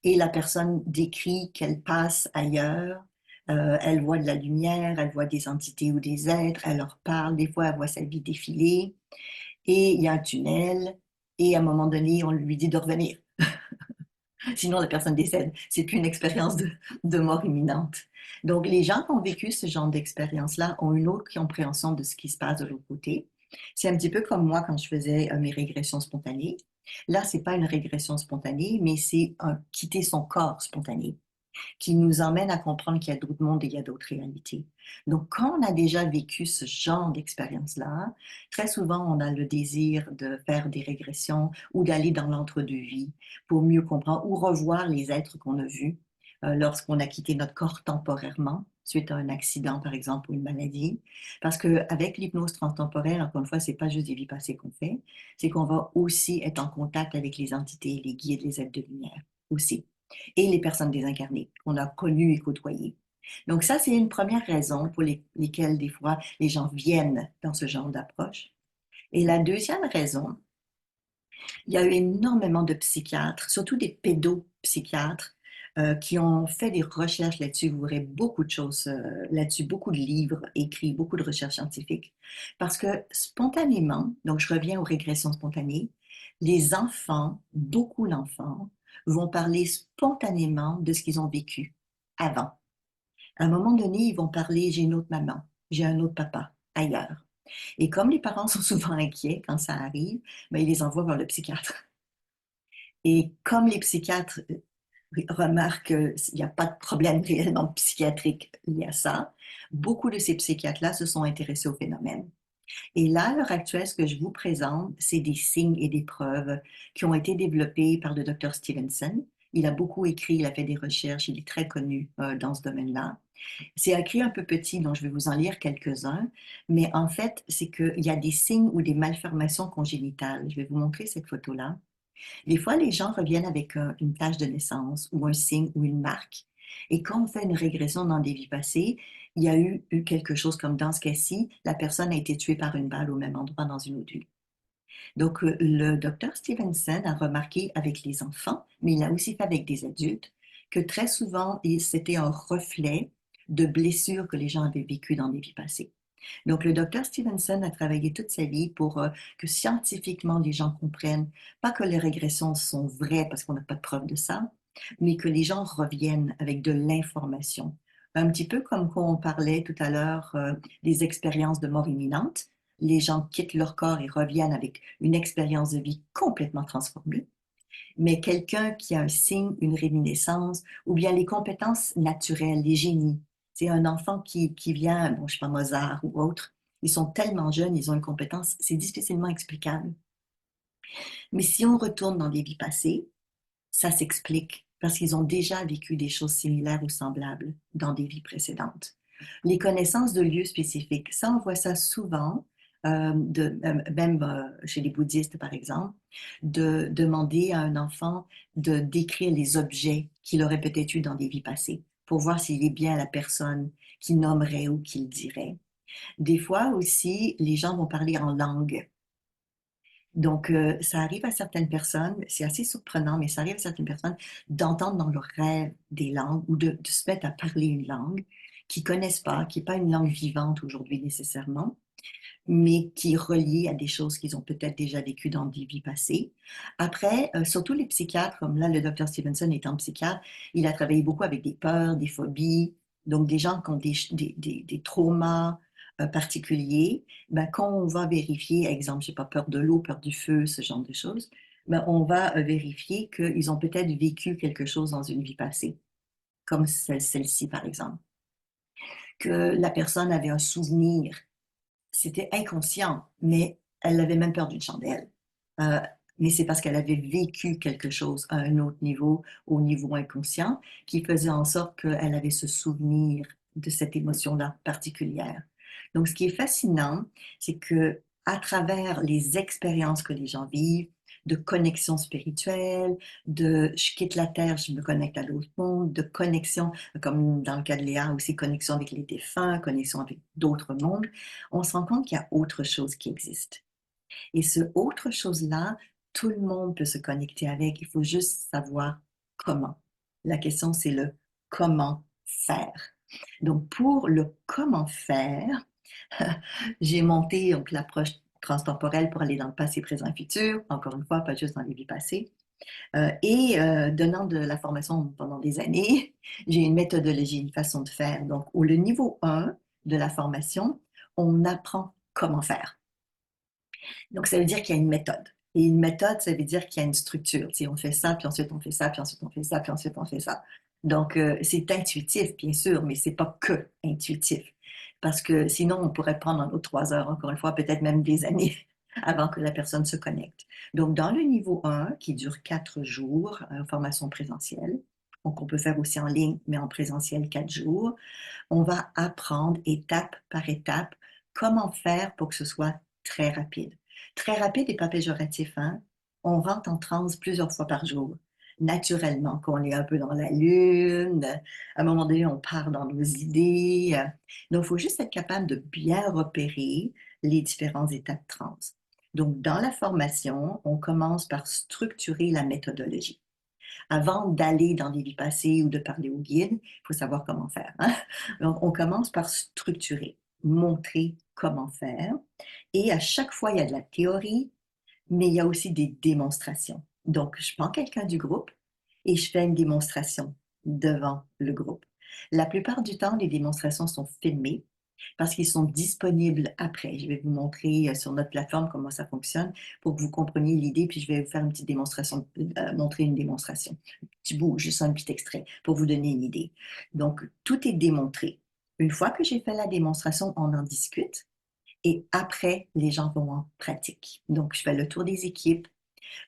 et la personne décrit qu'elle passe ailleurs. Elle voit de la lumière, elle voit des entités ou des êtres, elle leur parle, des fois elle voit sa vie défiler et il y a un tunnel et à un moment donné, on lui dit de revenir. Sinon, la personne décède. C'est plus une expérience de mort imminente. Donc, les gens qui ont vécu ce genre d'expérience-là ont une autre compréhension de ce qui se passe de l'autre côté. C'est un petit peu comme moi quand je faisais mes régressions spontanées. Là, c'est pas une régression spontanée, mais c'est un quitter son corps spontané qui nous emmène à comprendre qu'il y a d'autres mondes et il y a d'autres réalités. Donc, quand on a déjà vécu ce genre d'expérience-là, très souvent, on a le désir de faire des régressions ou d'aller dans l'entre-deux-vie pour mieux comprendre ou revoir les êtres qu'on a vus lorsqu'on a quitté notre corps temporairement. suite à un accident, par exemple, ou une maladie. Parce qu'avec l'hypnose transtemporelle, encore une fois, c'est pas juste des vies passées qu'on fait, c'est qu'on va aussi être en contact avec les entités, les guides, les êtres de lumière aussi, et les personnes désincarnées qu'on a connues et côtoyées. Donc ça, c'est une première raison pour lesquelles des fois les gens viennent dans ce genre d'approche. Et la deuxième raison, il y a eu énormément de psychiatres, surtout des pédopsychiatres, qui ont fait des recherches là-dessus. Vous verrez beaucoup de choses là-dessus, beaucoup de livres écrits, beaucoup de recherches scientifiques. Parce que spontanément, donc je reviens aux régressions spontanées, les enfants, beaucoup d'enfants, vont parler spontanément de ce qu'ils ont vécu avant. À un moment donné, ils vont parler, j'ai une autre maman, j'ai un autre papa ailleurs. Et comme les parents sont souvent inquiets quand ça arrive, ben, ils les envoient vers le psychiatre. Et comme les psychiatres remarquent qu'il n'y a pas de problème réellement psychiatrique lié à ça, beaucoup de ces psychiatres-là se sont intéressés au phénomène. Et là, à l'heure actuelle, ce que je vous présente, c'est des signes et des preuves qui ont été développés par le docteur Stevenson. Il a beaucoup écrit, il a fait des recherches, il est très connu dans ce domaine-là. C'est écrit un peu petit, donc je vais vous en lire quelques-uns, mais en fait, c'est qu'il y a des signes ou des malformations congénitales. Je vais vous montrer cette photo-là. Des fois, les gens reviennent avec une tache de naissance ou un signe ou une marque. Et quand on fait une régression dans des vies passées, il y a eu quelque chose comme dans ce cas-ci, la personne a été tuée par une balle au même endroit dans une autre vie. Donc, le docteur Stevenson a remarqué avec les enfants, mais il a aussi fait avec des adultes, que très souvent, c'était un reflet de blessures que les gens avaient vécues dans des vies passées. Donc, le docteur Stevenson a travaillé toute sa vie pour que scientifiquement les gens comprennent, pas que les régressions sont vraies parce qu'on n'a pas de preuve de ça, mais que les gens reviennent avec de l'information. Un petit peu comme quand on parlait tout à l'heure des expériences de mort imminente. Les gens quittent leur corps et reviennent avec une expérience de vie complètement transformée. Mais quelqu'un qui a un signe, une réminiscence, ou bien les compétences naturelles, les génies. C'est un enfant qui vient, bon, je sais pas, Mozart ou autre, ils sont tellement jeunes, ils ont une compétence, c'est difficilement explicable. Mais si on retourne dans des vies passées, ça s'explique parce qu'ils ont déjà vécu des choses similaires ou semblables dans des vies précédentes. Les connaissances de lieux spécifiques, ça, on voit ça souvent, même chez les bouddhistes, par exemple, de demander à un enfant de décrire les objets qu'il aurait peut-être eu dans des vies passées pour voir s'il est bien la personne qu'il nommerait ou qu'il dirait. Des fois aussi, les gens vont parler en langue. Donc, ça arrive à certaines personnes, c'est assez surprenant, mais ça arrive à certaines personnes d'entendre dans leur rêve des langues ou de se mettre à parler une langue qu'ils connaissent pas, qui n'est pas une langue vivante aujourd'hui nécessairement, mais qui est reliée à des choses qu'ils ont peut-être déjà vécues dans des vies passées. Après, surtout les psychiatres, comme là, le docteur Stevenson étant psychiatre, il a travaillé beaucoup avec des peurs, des phobies, donc des gens qui ont des traumas particuliers. Ben, quand on va vérifier, exemple, je sais pas, peur de l'eau, peur du feu, ce genre de choses, ben, on va vérifier qu'ils ont peut-être vécu quelque chose dans une vie passée, comme celle-ci, par exemple. Que la personne avait un souvenir, c'était inconscient, mais elle avait même peur d'une chandelle. Euh, mais c'est parce qu'elle avait vécu quelque chose à un autre niveau, au niveau inconscient, qui faisait en sorte qu'elle avait ce souvenir de cette émotion-là particulière. Donc, ce qui est fascinant, c'est que à travers les expériences que les gens vivent, de connexion spirituelle, de je quitte la terre, je me connecte à l'autre monde, de connexion, comme dans le cas de Léa aussi, connexion avec les défunts, connexion avec d'autres mondes, on se rend compte qu'il y a autre chose qui existe. Et ce autre chose-là, tout le monde peut se connecter avec, il faut juste savoir comment. La question, c'est le comment faire. Donc, pour le comment faire, j'ai monté donc, l'approche transtemporelle pour aller dans le passé, présent, futur, encore une fois, pas juste dans les vies passées. Donnant de la formation pendant des années, j'ai une méthodologie, une façon de faire. Donc, au le niveau 1 de la formation, on apprend comment faire. Donc, ça veut dire qu'il y a une méthode. Et une méthode, ça veut dire qu'il y a une structure. Tu sais, on fait ça, puis ensuite on fait ça, puis ensuite on fait ça, puis ensuite on fait ça. Donc, c'est intuitif, bien sûr, mais c'est pas que intuitif. Parce que sinon, on pourrait prendre un autre 3 heures, encore une fois, peut-être même des années avant que la personne se connecte. Donc, dans le niveau 1, qui dure 4 jours, formation présentielle, donc on peut faire aussi en ligne, mais en présentiel 4 jours. On va apprendre étape par étape comment faire pour que ce soit très rapide. Très rapide et pas péjoratif, hein? On rentre en transe plusieurs fois par jour. Naturellement, qu'on est un peu dans la lune, à un moment donné, on part dans nos idées. Donc, il faut juste être capable de bien repérer les différentes étapes de transe. Donc, dans la formation, on commence par structurer la méthodologie. Avant d'aller dans des vies passées ou de parler au guide, il faut savoir comment faire, hein? Donc, on commence par structurer, montrer comment faire. Et à chaque fois, il y a de la théorie, mais il y a aussi des démonstrations. Donc, je prends quelqu'un du groupe et je fais une démonstration devant le groupe. La plupart du temps, les démonstrations sont filmées parce qu'ils sont disponibles après. Je vais vous montrer sur notre plateforme comment ça fonctionne pour que vous compreniez l'idée, puis je vais vous faire une petite démonstration, montrer une démonstration. Un petit bout, juste un petit extrait pour vous donner une idée. Donc, tout est démontré. Une fois que j'ai fait la démonstration, on en discute. Et après, les gens vont en pratique. Donc, je fais le tour des équipes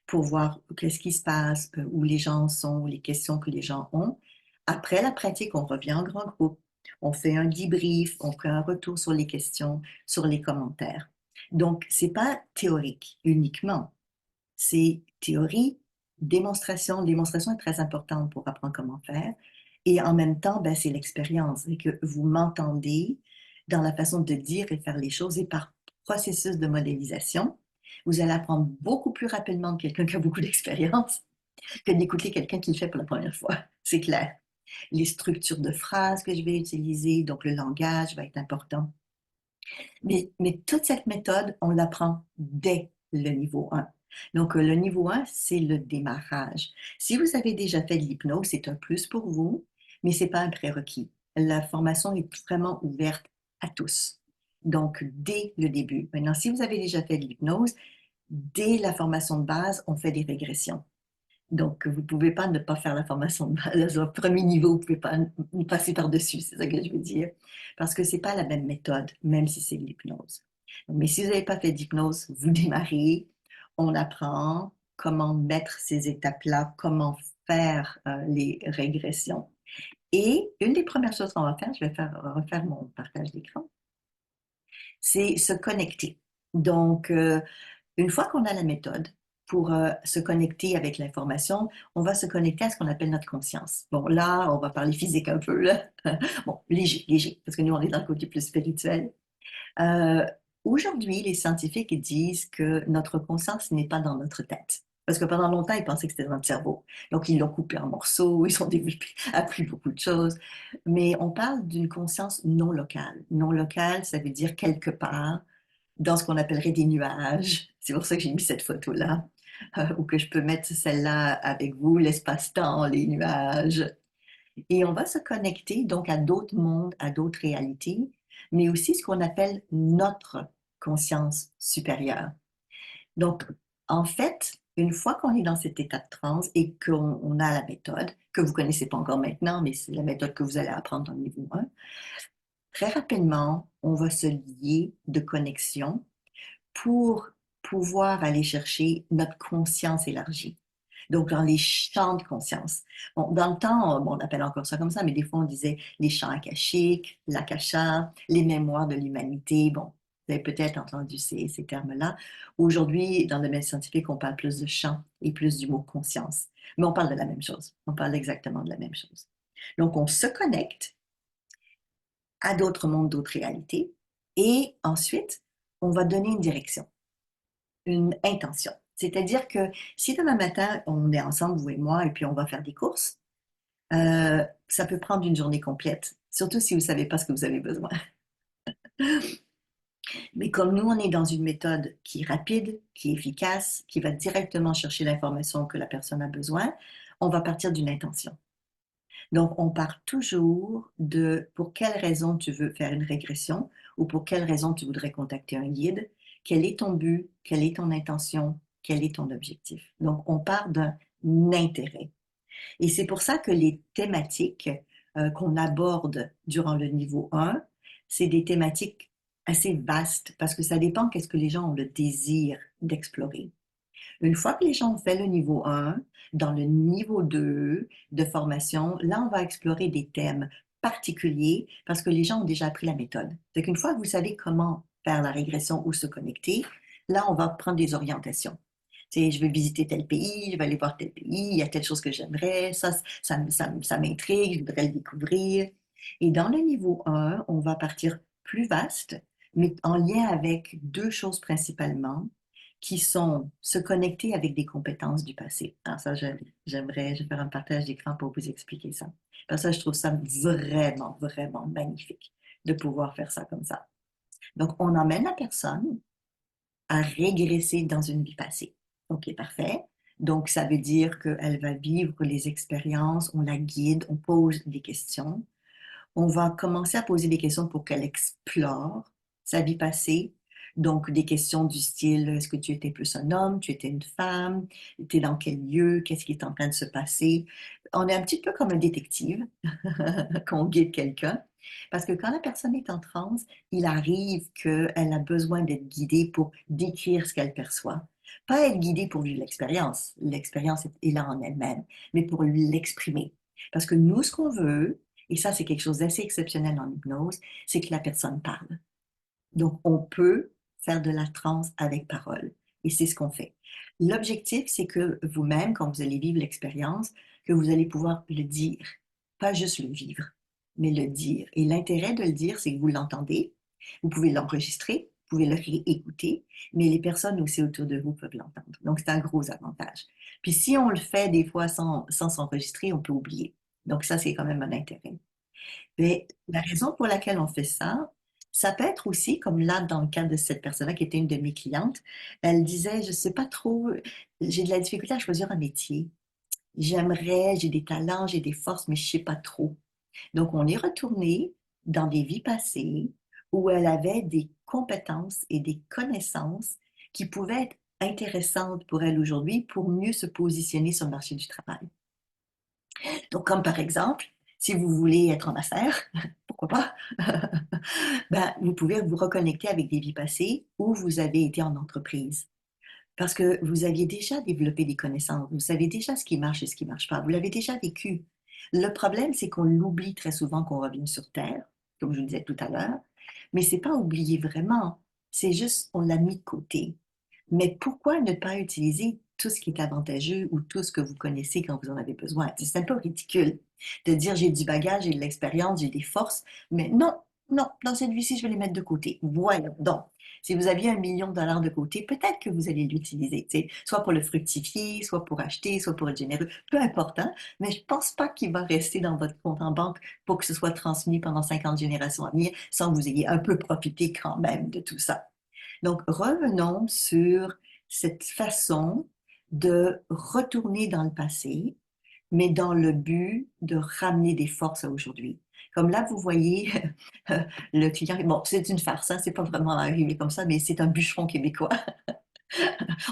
pour voir qu'est-ce qui se passe, où les gens sont, les questions que les gens ont. Après la pratique, on revient en grand groupe, on fait un debrief, on fait un retour sur les questions, sur les commentaires. Donc, c'est pas théorique uniquement, c'est théorie, démonstration. Démonstration est très importante pour apprendre comment faire. Et en même temps, ben, c'est l'expérience, et que vous m'entendez dans la façon de dire et faire les choses et par processus de modélisation. Vous allez apprendre beaucoup plus rapidement que quelqu'un qui a beaucoup d'expérience que d'écouter quelqu'un qui le fait pour la première fois. C'est clair. Les structures de phrases que je vais utiliser, donc le langage va être important. Mais toute cette méthode, on l'apprend dès le niveau 1. Donc, le niveau 1, c'est le démarrage. Si vous avez déjà fait de l'hypnose, c'est un plus pour vous, mais ce n'est pas un prérequis. La formation est vraiment ouverte à tous. Donc, dès le début. Maintenant, si vous avez déjà fait de l'hypnose, dès la formation de base, on fait des régressions. Donc, vous ne pouvez pas ne pas faire la formation de base. Au premier niveau, vous ne pouvez pas passer par-dessus, c'est ça que je veux dire. Parce que ce n'est pas la même méthode, même si c'est de l'hypnose. Mais si vous n'avez pas fait d'hypnose, vous démarrez, on apprend comment mettre ces étapes-là, comment faire les régressions. Et une des premières choses qu'on va faire, je vais refaire mon partage d'écran, c'est se connecter. Donc, une fois qu'on a la méthode pour se connecter avec l'information, on va se connecter à ce qu'on appelle notre conscience. Bon, là, on va parler physique un peu, là. Bon, léger, léger, parce que nous, on est dans le côté plus spirituel. Euh, Aujourd'hui, les scientifiques disent que notre conscience n'est pas dans notre tête. Parce que pendant longtemps, ils pensaient que c'était dans notre cerveau. Donc, ils l'ont coupé en morceaux, ils ont développé, appris beaucoup de choses. Mais on parle d'une conscience non locale. Non locale, ça veut dire quelque part dans ce qu'on appellerait des nuages. C'est pour ça que j'ai mis cette photo-là, ou que je peux mettre celle-là avec vous, l'espace-temps, les nuages. Et on va se connecter donc à d'autres mondes, à d'autres réalités, mais aussi ce qu'on appelle notre conscience supérieure. Donc, en fait, une fois qu'on est dans cet état de transe et qu'on a la méthode, que vous ne connaissez pas encore maintenant, mais c'est la méthode que vous allez apprendre dans le niveau 1, très rapidement, on va se lier de connexion pour pouvoir aller chercher notre conscience élargie. Donc, dans les champs de conscience. Bon, dans le temps, bon, on appelle encore ça comme ça, mais des fois, on disait les champs akashiques, l'akasha, les mémoires de l'humanité. Bon, vous avez peut-être entendu ces termes-là. Aujourd'hui, dans le domaine scientifique, on parle plus de champs et plus du mot conscience. Mais on parle de la même chose. On parle exactement de la même chose. Donc, on se connecte à d'autres mondes, d'autres réalités, et ensuite, on va donner une direction, une intention. C'est-à-dire que si demain matin, on est ensemble, vous et moi, et puis on va faire des courses, ça peut prendre une journée complète, surtout si vous ne savez pas ce que vous avez besoin. Mais comme nous, on est dans une méthode qui est rapide, qui est efficace, qui va directement chercher l'information que la personne a besoin, on va partir d'une intention. Donc, on part toujours de pour quelle raison tu veux faire une régression ou pour quelle raison tu voudrais contacter un guide, quel est ton but, quelle est ton intention, quel est ton objectif. Donc, on part d'un intérêt. Et c'est pour ça que les thématiques qu'on aborde durant le niveau 1, c'est des thématiques assez vastes parce que ça dépend qu'est-ce que les gens ont le désir d'explorer. Une fois que les gens ont fait le niveau 1, dans le niveau 2 de formation, là, on va explorer des thèmes particuliers parce que les gens ont déjà appris la méthode. Donc, une fois que vous savez comment faire la régression ou se connecter, là, on va prendre des orientations. Tu sais, je veux visiter tel pays, je vais aller voir tel pays, il y a telle chose que j'aimerais, ça m'intrigue, je voudrais le découvrir. Et dans le niveau 1, on va partir plus vaste, mais en lien avec deux choses principalement, qui sont se connecter avec des compétences du passé. Alors ça, j'aimerais, je vais faire un partage d'écran pour vous expliquer ça. Parce que je trouve ça vraiment, vraiment magnifique de pouvoir faire ça comme ça. Donc, on emmène la personne à régresser dans une vie passée. OK, parfait. Donc, ça veut dire qu'elle va vivre les expériences, on la guide, on pose des questions. On va commencer à poser des questions pour qu'elle explore sa vie passée. Donc, des questions du style, est-ce que tu étais plus un homme, tu étais une femme, tu es dans quel lieu, qu'est-ce qui est en train de se passer? On est un petit peu comme un détective quand on guide quelqu'un. Parce que quand la personne est en transe, il arrive qu'elle a besoin d'être guidée pour décrire ce qu'elle perçoit. Pas être guidée pour vivre l'expérience. L'expérience est là en elle-même, mais pour l'exprimer. Parce que nous, ce qu'on veut, et ça, c'est quelque chose d'assez exceptionnel en hypnose, c'est que la personne parle. Donc, on peut faire de la transe avec parole. Et c'est ce qu'on fait. L'objectif, c'est que vous-même, quand vous allez vivre l'expérience, que vous allez pouvoir le dire. Pas juste le vivre, mais le dire. Et l'intérêt de le dire, c'est que vous l'entendez. Vous pouvez l'enregistrer, vous pouvez le réécouter, mais les personnes aussi autour de vous peuvent l'entendre. Donc, c'est un gros avantage. Puis, si on le fait des fois sans s'enregistrer, on peut oublier. Donc, ça, c'est quand même un intérêt. Mais la raison pour laquelle on fait ça, ça peut être aussi, comme là, dans le cas de cette personne-là qui était une de mes clientes, elle disait, je ne sais pas trop, j'ai de la difficulté à choisir un métier. J'aimerais, j'ai des talents, j'ai des forces, mais je ne sais pas trop. Donc, on est retourné dans des vies passées où elle avait des compétences et des connaissances qui pouvaient être intéressantes pour elle aujourd'hui pour mieux se positionner sur le marché du travail. Donc, comme par exemple, si vous voulez être en affaires, pourquoi pas, ben, vous pouvez vous reconnecter avec des vies passées où vous avez été en entreprise. Parce que vous aviez déjà développé des connaissances, vous savez déjà ce qui marche et ce qui ne marche pas, vous l'avez déjà vécu. Le problème, c'est qu'on l'oublie très souvent qu'on revient sur Terre, comme je vous le disais tout à l'heure, mais c'est pas oublié vraiment, c'est juste on l'a mis de côté. Mais pourquoi ne pas utiliser tout ce qui est avantageux ou tout ce que vous connaissez quand vous en avez besoin? C'est un peu ridicule de dire j'ai du bagage, j'ai de l'expérience, j'ai des forces, mais non, non, dans cette vie-ci, je vais les mettre de côté. Voyons donc. Si vous aviez 1 million de dollars de côté, peut-être que vous allez l'utiliser, tu sais, soit pour le fructifier, soit pour acheter, soit pour être généreux, peu importe, hein, mais je pense pas qu'il va rester dans votre compte en banque pour que ce soit transmis pendant 50 générations à venir sans que vous ayez un peu profité quand même de tout ça. Donc, revenons sur cette façon de retourner dans le passé, mais dans le but de ramener des forces à aujourd'hui. Comme là, vous voyez le client, bon, c'est une farce, hein, c'est pas vraiment arrivé comme ça, mais c'est un bûcheron québécois.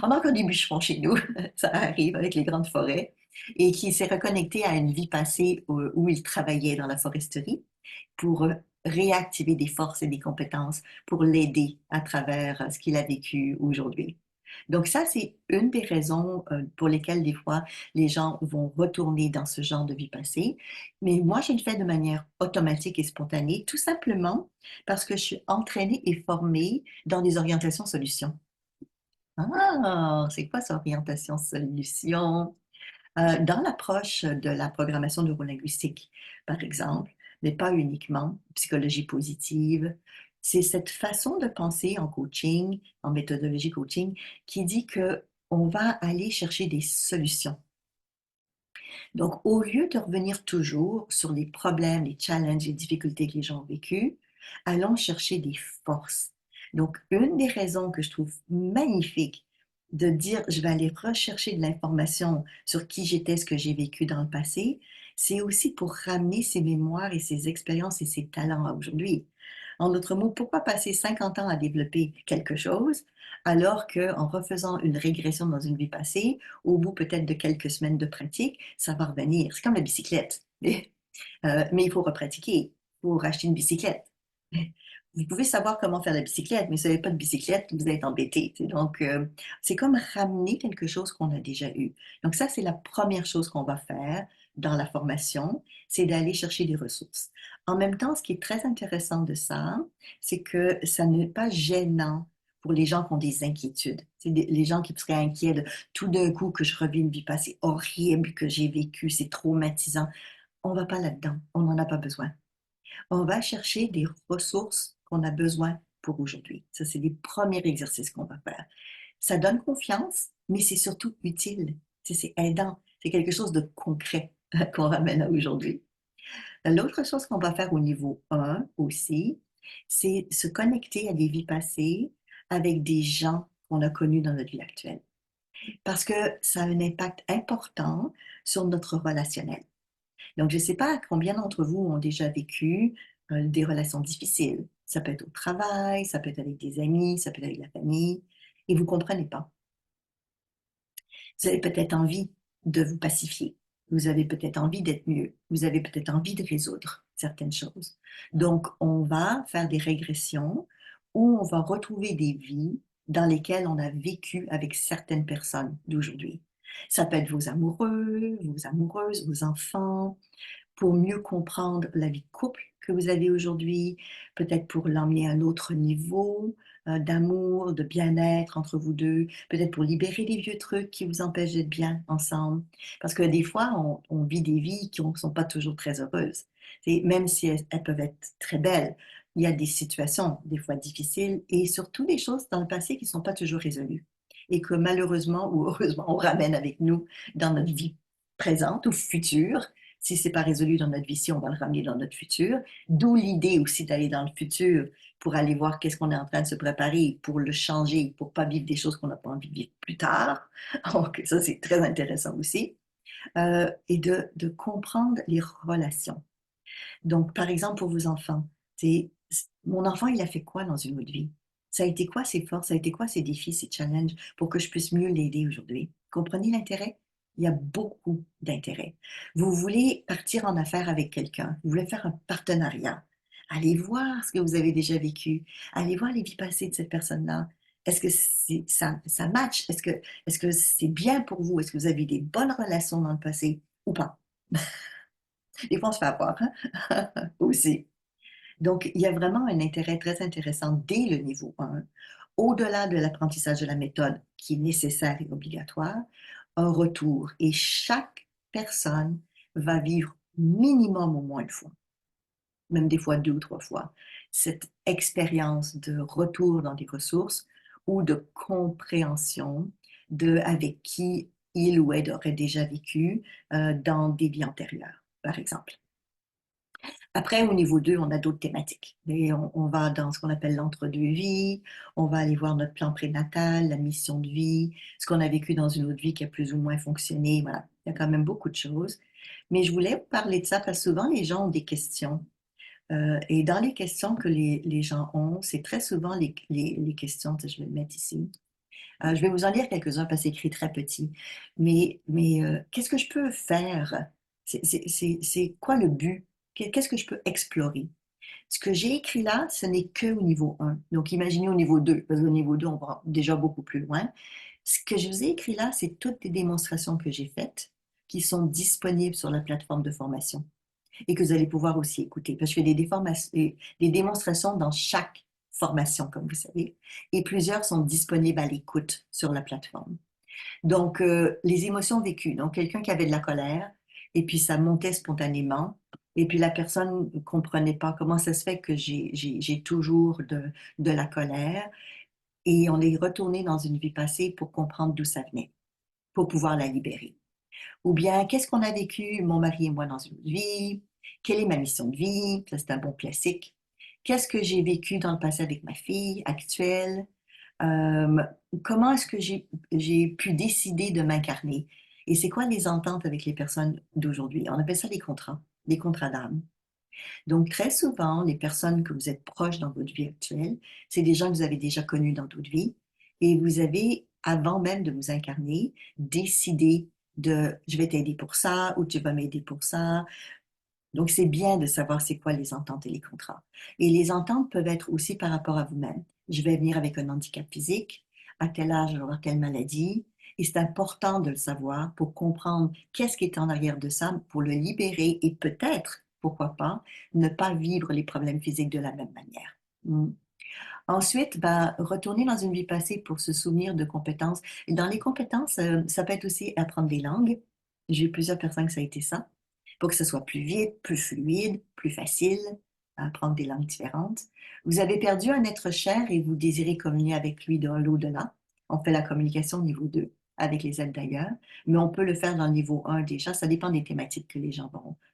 On a encore des bûcherons chez nous, ça arrive avec les grandes forêts, et qui s'est reconnecté à une vie passée où il travaillait dans la foresterie pour réactiver des forces et des compétences pour l'aider à travers ce qu'il a vécu aujourd'hui. Donc ça, c'est une des raisons pour lesquelles des fois les gens vont retourner dans ce genre de vie passée. Mais moi, je le fais de manière automatique et spontanée, tout simplement parce que je suis entraînée et formée dans des orientations solutions. Ah, c'est quoi ça, orientation solution? Dans l'approche de la programmation neurolinguistique, par exemple, mais pas uniquement, psychologie positive, c'est cette façon de penser en coaching, en méthodologie coaching, qui dit que on va aller chercher des solutions. Donc, au lieu de revenir toujours sur les problèmes, les challenges, les difficultés que les gens ont vécues, allons chercher des forces. Donc, une des raisons que je trouve magnifique de dire je vais aller rechercher de l'information sur qui j'étais, ce que j'ai vécu dans le passé, c'est aussi pour ramener ces mémoires et ces expériences et ces talents à aujourd'hui. En d'autres mots, pourquoi passer 50 ans à développer quelque chose alors qu'en refaisant une régression dans une vie passée, au bout peut-être de quelques semaines de pratique, ça va revenir. C'est comme la bicyclette. Mais il faut repratiquer. Il faut racheter une bicyclette. vous pouvez savoir comment faire la bicyclette, mais si vous n'avez pas de bicyclette, vous êtes embêté. Donc, c'est comme ramener quelque chose qu'on a déjà eu. Donc, ça, c'est la première chose qu'on va faire dans la formation, c'est d'aller chercher des ressources. En même temps, ce qui est très intéressant de ça, c'est que ça n'est pas gênant pour les gens qui ont des inquiétudes. C'est les gens qui seraient inquiets de tout d'un coup que je revis une vie passée horrible que j'ai vécue, c'est traumatisant. On ne va pas là-dedans, on n'en a pas besoin. On va chercher des ressources qu'on a besoin pour aujourd'hui. Ça, c'est les premiers exercices qu'on va faire. Ça donne confiance, mais c'est surtout utile. C'est aidant. C'est quelque chose de concret qu'on ramène à aujourd'hui. L'autre chose qu'on va faire au niveau 1 aussi, c'est se connecter à des vies passées avec des gens qu'on a connus dans notre vie actuelle. Parce que ça a un impact important sur notre relationnel. Donc, je ne sais pas combien d'entre vous ont déjà vécu des relations difficiles. Ça peut être au travail, ça peut être avec des amis, ça peut être avec la famille, et vous ne comprenez pas. Vous avez peut-être envie de vous pacifier. Vous avez peut-être envie d'être mieux. Vous avez peut-être envie de résoudre certaines choses. Donc, on va faire des régressions où on va retrouver des vies dans lesquelles on a vécu avec certaines personnes d'aujourd'hui. Ça peut être vos amoureux, vos amoureuses, vos enfants, pour mieux comprendre la vie de couple que vous avez aujourd'hui, peut-être pour l'emmener à un autre niveau d'amour, de bien-être entre vous deux, peut-être pour libérer les vieux trucs qui vous empêchent d'être bien ensemble. Parce que des fois, on vit des vies qui ne sont pas toujours très heureuses. Et même si elles peuvent être très belles, il y a des situations des fois difficiles et surtout des choses dans le passé qui ne sont pas toujours résolues et que malheureusement ou heureusement, on ramène avec nous dans notre vie présente ou future. Si c'est pas résolu dans notre vie ici, on va le ramener dans notre futur. D'où l'idée aussi d'aller dans le futur pour aller voir qu'est-ce qu'on est en train de se préparer pour le changer, pour pas vivre des choses qu'on n'a pas envie de vivre plus tard. Donc ça, c'est très intéressant aussi. Et de comprendre les relations. Donc, par exemple, pour vos enfants, c'est mon enfant, il a fait quoi dans une autre vie? Ça a été quoi ses forces? Ça a été quoi ses défis, ses challenges pour que je puisse mieux l'aider aujourd'hui? Comprenez l'intérêt? Il y a beaucoup d'intérêt. Vous voulez partir en affaires avec quelqu'un, vous voulez faire un partenariat. Allez voir ce que vous avez déjà vécu. Allez voir les vies passées de cette personne-là. Est-ce que ça match? Est-ce que c'est bien pour vous? Est-ce que vous avez des bonnes relations dans le passé ou pas? Des fois, on se fait avoir, hein? Aussi. Donc, il y a vraiment un intérêt très intéressant dès le niveau 1, au-delà de l'apprentissage de la méthode qui est nécessaire et obligatoire, un retour. Et chaque personne va vivre minimum au moins une fois, même des fois 2 ou 3 fois, cette expérience de retour dans des ressources ou de compréhension de avec qui il ou elle aurait déjà vécu dans des vies antérieures, par exemple. Après, au niveau 2, on a d'autres thématiques. Et on va dans ce qu'on appelle l'entre-deux-vie, on va aller voir notre plan prénatal, la mission de vie, ce qu'on a vécu dans une autre vie qui a plus ou moins fonctionné. Voilà, il y a quand même beaucoup de choses. Mais je voulais vous parler de ça parce que souvent, les gens ont des questions. Et dans les questions que les gens ont, c'est très souvent les questions, je vais le mettre ici. Je vais vous en lire quelques-uns parce que c'est écrit très petit. Mais qu'est-ce que je peux faire? C'est quoi le but? Qu'est-ce que je peux explorer? Ce que j'ai écrit là, ce n'est que au niveau 1. Donc, imaginez au niveau 2, parce qu'au niveau 2, on va déjà beaucoup plus loin. Ce que je vous ai écrit là, c'est toutes les démonstrations que j'ai faites qui sont disponibles sur la plateforme de formation et que vous allez pouvoir aussi écouter. Parce que je fais des démonstrations dans chaque formation, comme vous savez, et plusieurs sont disponibles à l'écoute sur la plateforme. Donc, les émotions vécues. Donc, quelqu'un qui avait de la colère, et puis ça montait spontanément, et puis la personne ne comprenait pas comment ça se fait que j'ai toujours de la colère, et on est retourné dans une vie passée pour comprendre d'où ça venait, pour pouvoir la libérer. Ou bien, qu'est-ce qu'on a vécu, mon mari et moi, dans une vie? Quelle est ma mission de vie? Ça, c'est un bon classique. Qu'est-ce que j'ai vécu dans le passé avec ma fille actuelle? Euh, Comment est-ce que j'ai pu décider de m'incarner? Et c'est quoi les ententes avec les personnes d'aujourd'hui? On appelle ça des contrats d'âme. Donc, très souvent, les personnes que vous êtes proches dans votre vie actuelle, c'est des gens que vous avez déjà connus dans d'autres vies et vous avez, avant même de vous incarner, décidé de je vais t'aider pour ça ou tu vas m'aider pour ça. Donc, c'est bien de savoir c'est quoi les ententes et les contrats. Et les ententes peuvent être aussi par rapport à vous-même. Je vais venir avec un handicap physique, à tel âge, je vais avoir telle maladie. Et c'est important de le savoir pour comprendre qu'est-ce qui est en arrière de ça, pour le libérer et peut-être, pourquoi pas, ne pas vivre les problèmes physiques de la même manière. Mm. Ensuite, ben, retourner dans une vie passée pour se souvenir de compétences. Et dans les compétences, ça peut être aussi apprendre des langues. J'ai eu plusieurs personnes que ça a été ça, pour que ce soit plus vite, plus fluide, plus facile, apprendre des langues différentes. Vous avez perdu un être cher et vous désirez communier avec lui dans l'au-delà. On fait la communication niveau 2 avec les aides d'ailleurs, mais on peut le faire dans le niveau 1 déjà. Ça dépend des thématiques que les gens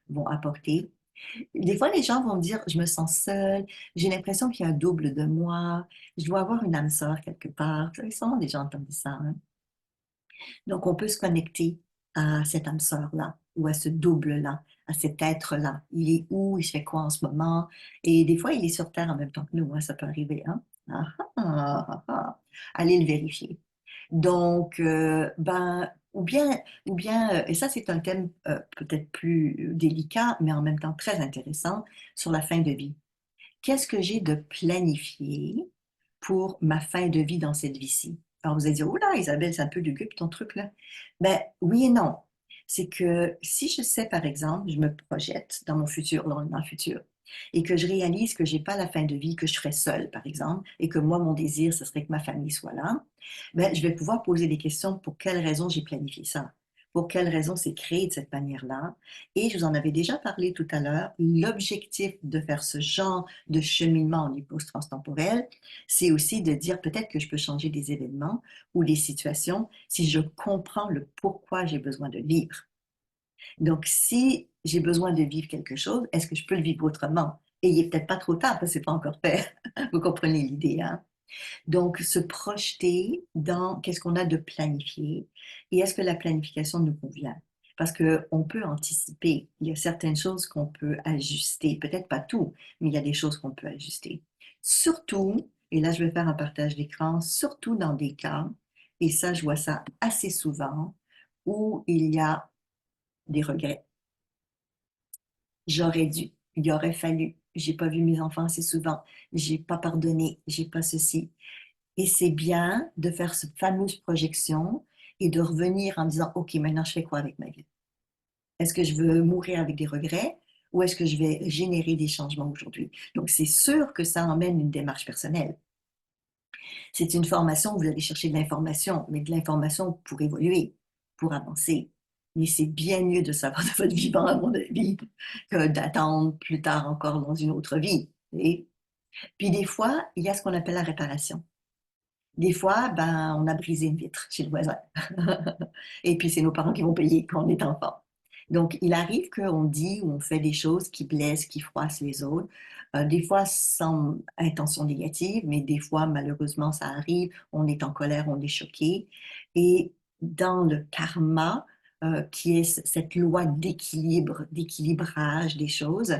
vont apporter. Des fois, les gens vont me dire, je me sens seule, j'ai l'impression qu'il y a un double de moi, je dois avoir une âme sœur quelque part. Vous savez, sûrement déjà entendu ça, hein? Donc, on peut se connecter à cette âme sœur-là ou à ce double-là, à cet être-là. Il est où? Il fait quoi en ce moment? Et des fois, il est sur Terre en même temps que nous, hein, ça peut arriver, hein? Ah, ah, ah, ah. Allez le vérifier. Donc, ben, et ça c'est un thème peut-être plus délicat, mais en même temps très intéressant sur la fin de vie. Qu'est-ce que j'ai de planifié pour ma fin de vie dans cette vie-ci? Alors vous allez dire, oula, Isabelle, c'est un peu lugubre ton truc là. Ben oui et non. C'est que si je sais, par exemple, je me projette dans mon futur, dans le futur, et que je réalise que j'ai pas la fin de vie, que je serai seule, par exemple, et que moi, mon désir, ce serait que ma famille soit là, ben, je vais pouvoir poser des questions pour quelles raisons j'ai planifié ça, pour quelles raisons c'est créé de cette manière-là. Et je vous en avais déjà parlé tout à l'heure, l'objectif de faire ce genre de cheminement en hypnose transtemporelle, c'est aussi de dire peut-être que je peux changer des événements ou des situations si je comprends le pourquoi j'ai besoin de vivre. Donc, si j'ai besoin de vivre quelque chose, est-ce que je peux le vivre autrement? Et il n'est peut-être pas trop tard parce que c'est pas encore fait. Vous comprenez l'idée, hein? Donc, se projeter dans qu'est-ce qu'on a de planifié et est-ce que la planification nous convient? Parce qu'on peut anticiper. Il y a certaines choses qu'on peut ajuster. Peut-être pas tout, mais il y a des choses qu'on peut ajuster. Surtout, et là je vais faire un partage d'écran, surtout dans des cas, et ça je vois ça assez souvent, où il y a des regrets. J'aurais dû, il aurait fallu, j'ai pas vu mes enfants assez souvent, j'ai pas pardonné, j'ai pas ceci. Et c'est bien de faire cette fameuse projection et de revenir en disant, OK, maintenant je fais quoi avec ma vie? Est-ce que je veux mourir avec des regrets ou est-ce que je vais générer des changements aujourd'hui? Donc c'est sûr que ça emmène une démarche personnelle. C'est une formation où vous allez chercher de l'information, mais de l'information pour évoluer, pour avancer. Mais c'est bien mieux de savoir de votre vivant, à mon avis, que d'attendre plus tard encore dans une autre vie. Et puis des fois, il y a ce qu'on appelle la réparation. Des fois, ben, on a brisé une vitre chez le voisin. Et puis, c'est nos parents qui vont payer quand on est enfant. Donc, il arrive qu'on dit ou on fait des choses qui blessent, qui froissent les autres. Des fois, sans intention négative, mais des fois, malheureusement, ça arrive. On est en colère, on est choqué. Et dans le karma, qui est cette loi d'équilibre, d'équilibrage des choses,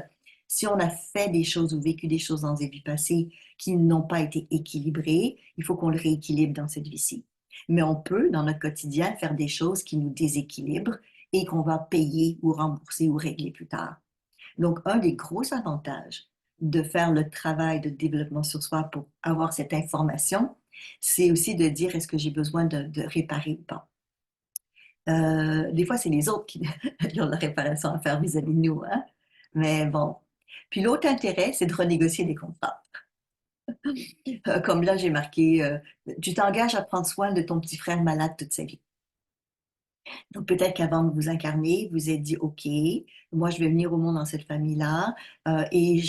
si on a fait des choses ou vécu des choses dans des vies passées qui n'ont pas été équilibrées, il faut qu'on le rééquilibre dans cette vie-ci. Mais on peut, dans notre quotidien, faire des choses qui nous déséquilibrent et qu'on va payer ou rembourser ou régler plus tard. Donc, un des gros avantages de faire le travail de développement sur soi pour avoir cette information, c'est aussi de dire est-ce que j'ai besoin de réparer ou pas. Des fois, c'est les autres qui ont la réparation à faire vis-à-vis de nous, hein? Mais bon. Puis l'autre intérêt, c'est de renégocier des contrats. Comme là, j'ai marqué, tu t'engages à prendre soin de ton petit frère malade toute sa vie. Donc peut-être qu'avant de vous incarner, vous êtes dit, OK, moi je vais venir au monde dans cette famille-là et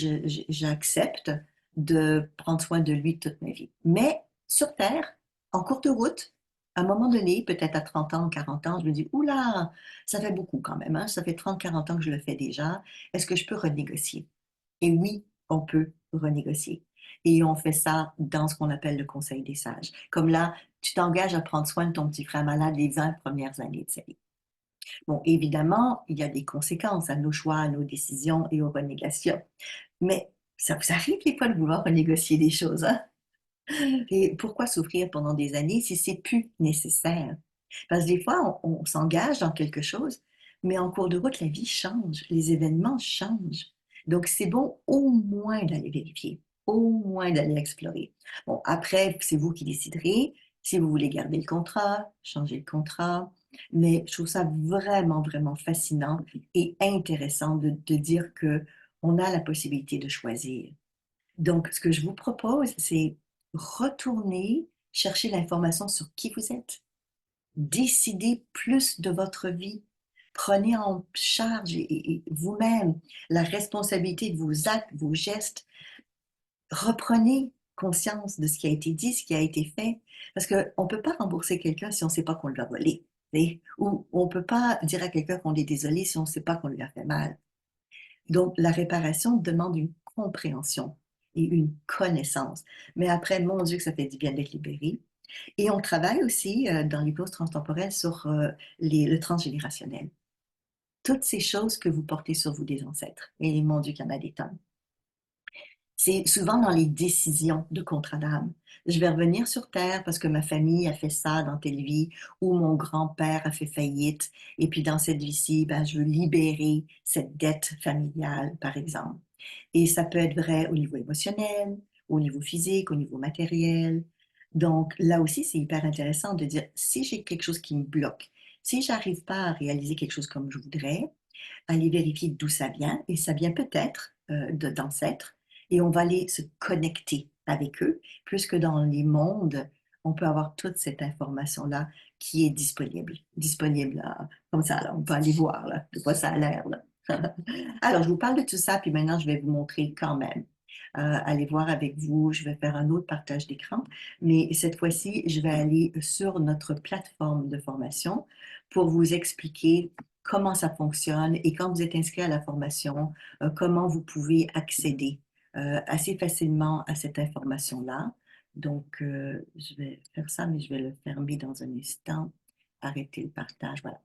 j'accepte de prendre soin de lui toute ma vie. Mais sur Terre, en courte route, à un moment donné, peut-être à 30 ans, 40 ans, je me dis, oula, ça fait beaucoup quand même, hein? Ça fait 30, 40 ans que je le fais déjà. Est-ce que je peux renégocier? Et oui, on peut renégocier. Et on fait ça dans ce qu'on appelle le conseil des sages. Comme là, tu t'engages à prendre soin de ton petit frère malade les 20 premières années de sa vie. Bon, évidemment, il y a des conséquences à nos choix, à nos décisions et aux renégations. Mais ça vous arrive des fois de vouloir renégocier des choses, hein? Et pourquoi souffrir pendant des années si c'est plus nécessaire? Parce que des fois, on s'engage dans quelque chose, Mais en cours de route, la vie change, les événements changent. Donc, c'est bon au moins d'aller vérifier, au moins d'aller explorer. Bon, après, c'est vous qui déciderez si vous voulez garder le contrat, changer le contrat. Mais je trouve ça vraiment, vraiment fascinant et intéressant de dire que on a la possibilité de choisir. Donc, ce que je vous propose, c'est retourner chercher l'information sur qui vous êtes. Décidez plus de votre vie. Prenez en charge et vous-même la responsabilité de vos actes, vos gestes. Reprenez conscience de ce qui a été dit, ce qui a été fait. Parce qu'on ne peut pas rembourser quelqu'un si on ne sait pas qu'on l'a volé. Ou on ne peut pas dire à quelqu'un qu'on est désolé si on ne sait pas qu'on lui a fait mal. Donc, la réparation demande une compréhension et une connaissance. Mais après, mon Dieu, que ça fait du bien d'être libéré. Et on travaille aussi dans l'hypnose transtemporelle sur le transgénérationnel. Toutes ces choses que vous portez sur vous des ancêtres. Et mon Dieu, qu'il y en a des tonnes. C'est souvent dans les décisions de contrat d'âme. Je vais revenir sur Terre parce que ma famille a fait ça dans telle vie, ou mon grand-père a fait faillite, et puis dans cette vie-ci, ben, je veux libérer cette dette familiale, par exemple. Et ça peut être vrai au niveau émotionnel, au niveau physique, au niveau matériel. Donc là aussi, c'est hyper intéressant de dire, si j'ai quelque chose qui me bloque, si j'arrive pas à réaliser quelque chose comme je voudrais, aller vérifier d'où ça vient, et ça vient peut-être d'ancêtres, et on va aller se connecter avec eux, puisque dans les mondes, on peut avoir toute cette information-là qui est disponible comme ça, là, on peut aller voir là, de quoi ça a l'air. Là. Alors, je vous parle de tout ça, puis maintenant, je vais vous montrer quand même. Aller voir avec vous, je vais faire un autre partage d'écran, mais cette fois-ci, je vais aller sur notre plateforme de formation pour vous expliquer comment ça fonctionne et quand vous êtes inscrit à la formation, comment vous pouvez accéder assez facilement à cette information-là. Donc, je vais faire ça, mais je vais le fermer dans un instant. Arrêter le partage, voilà.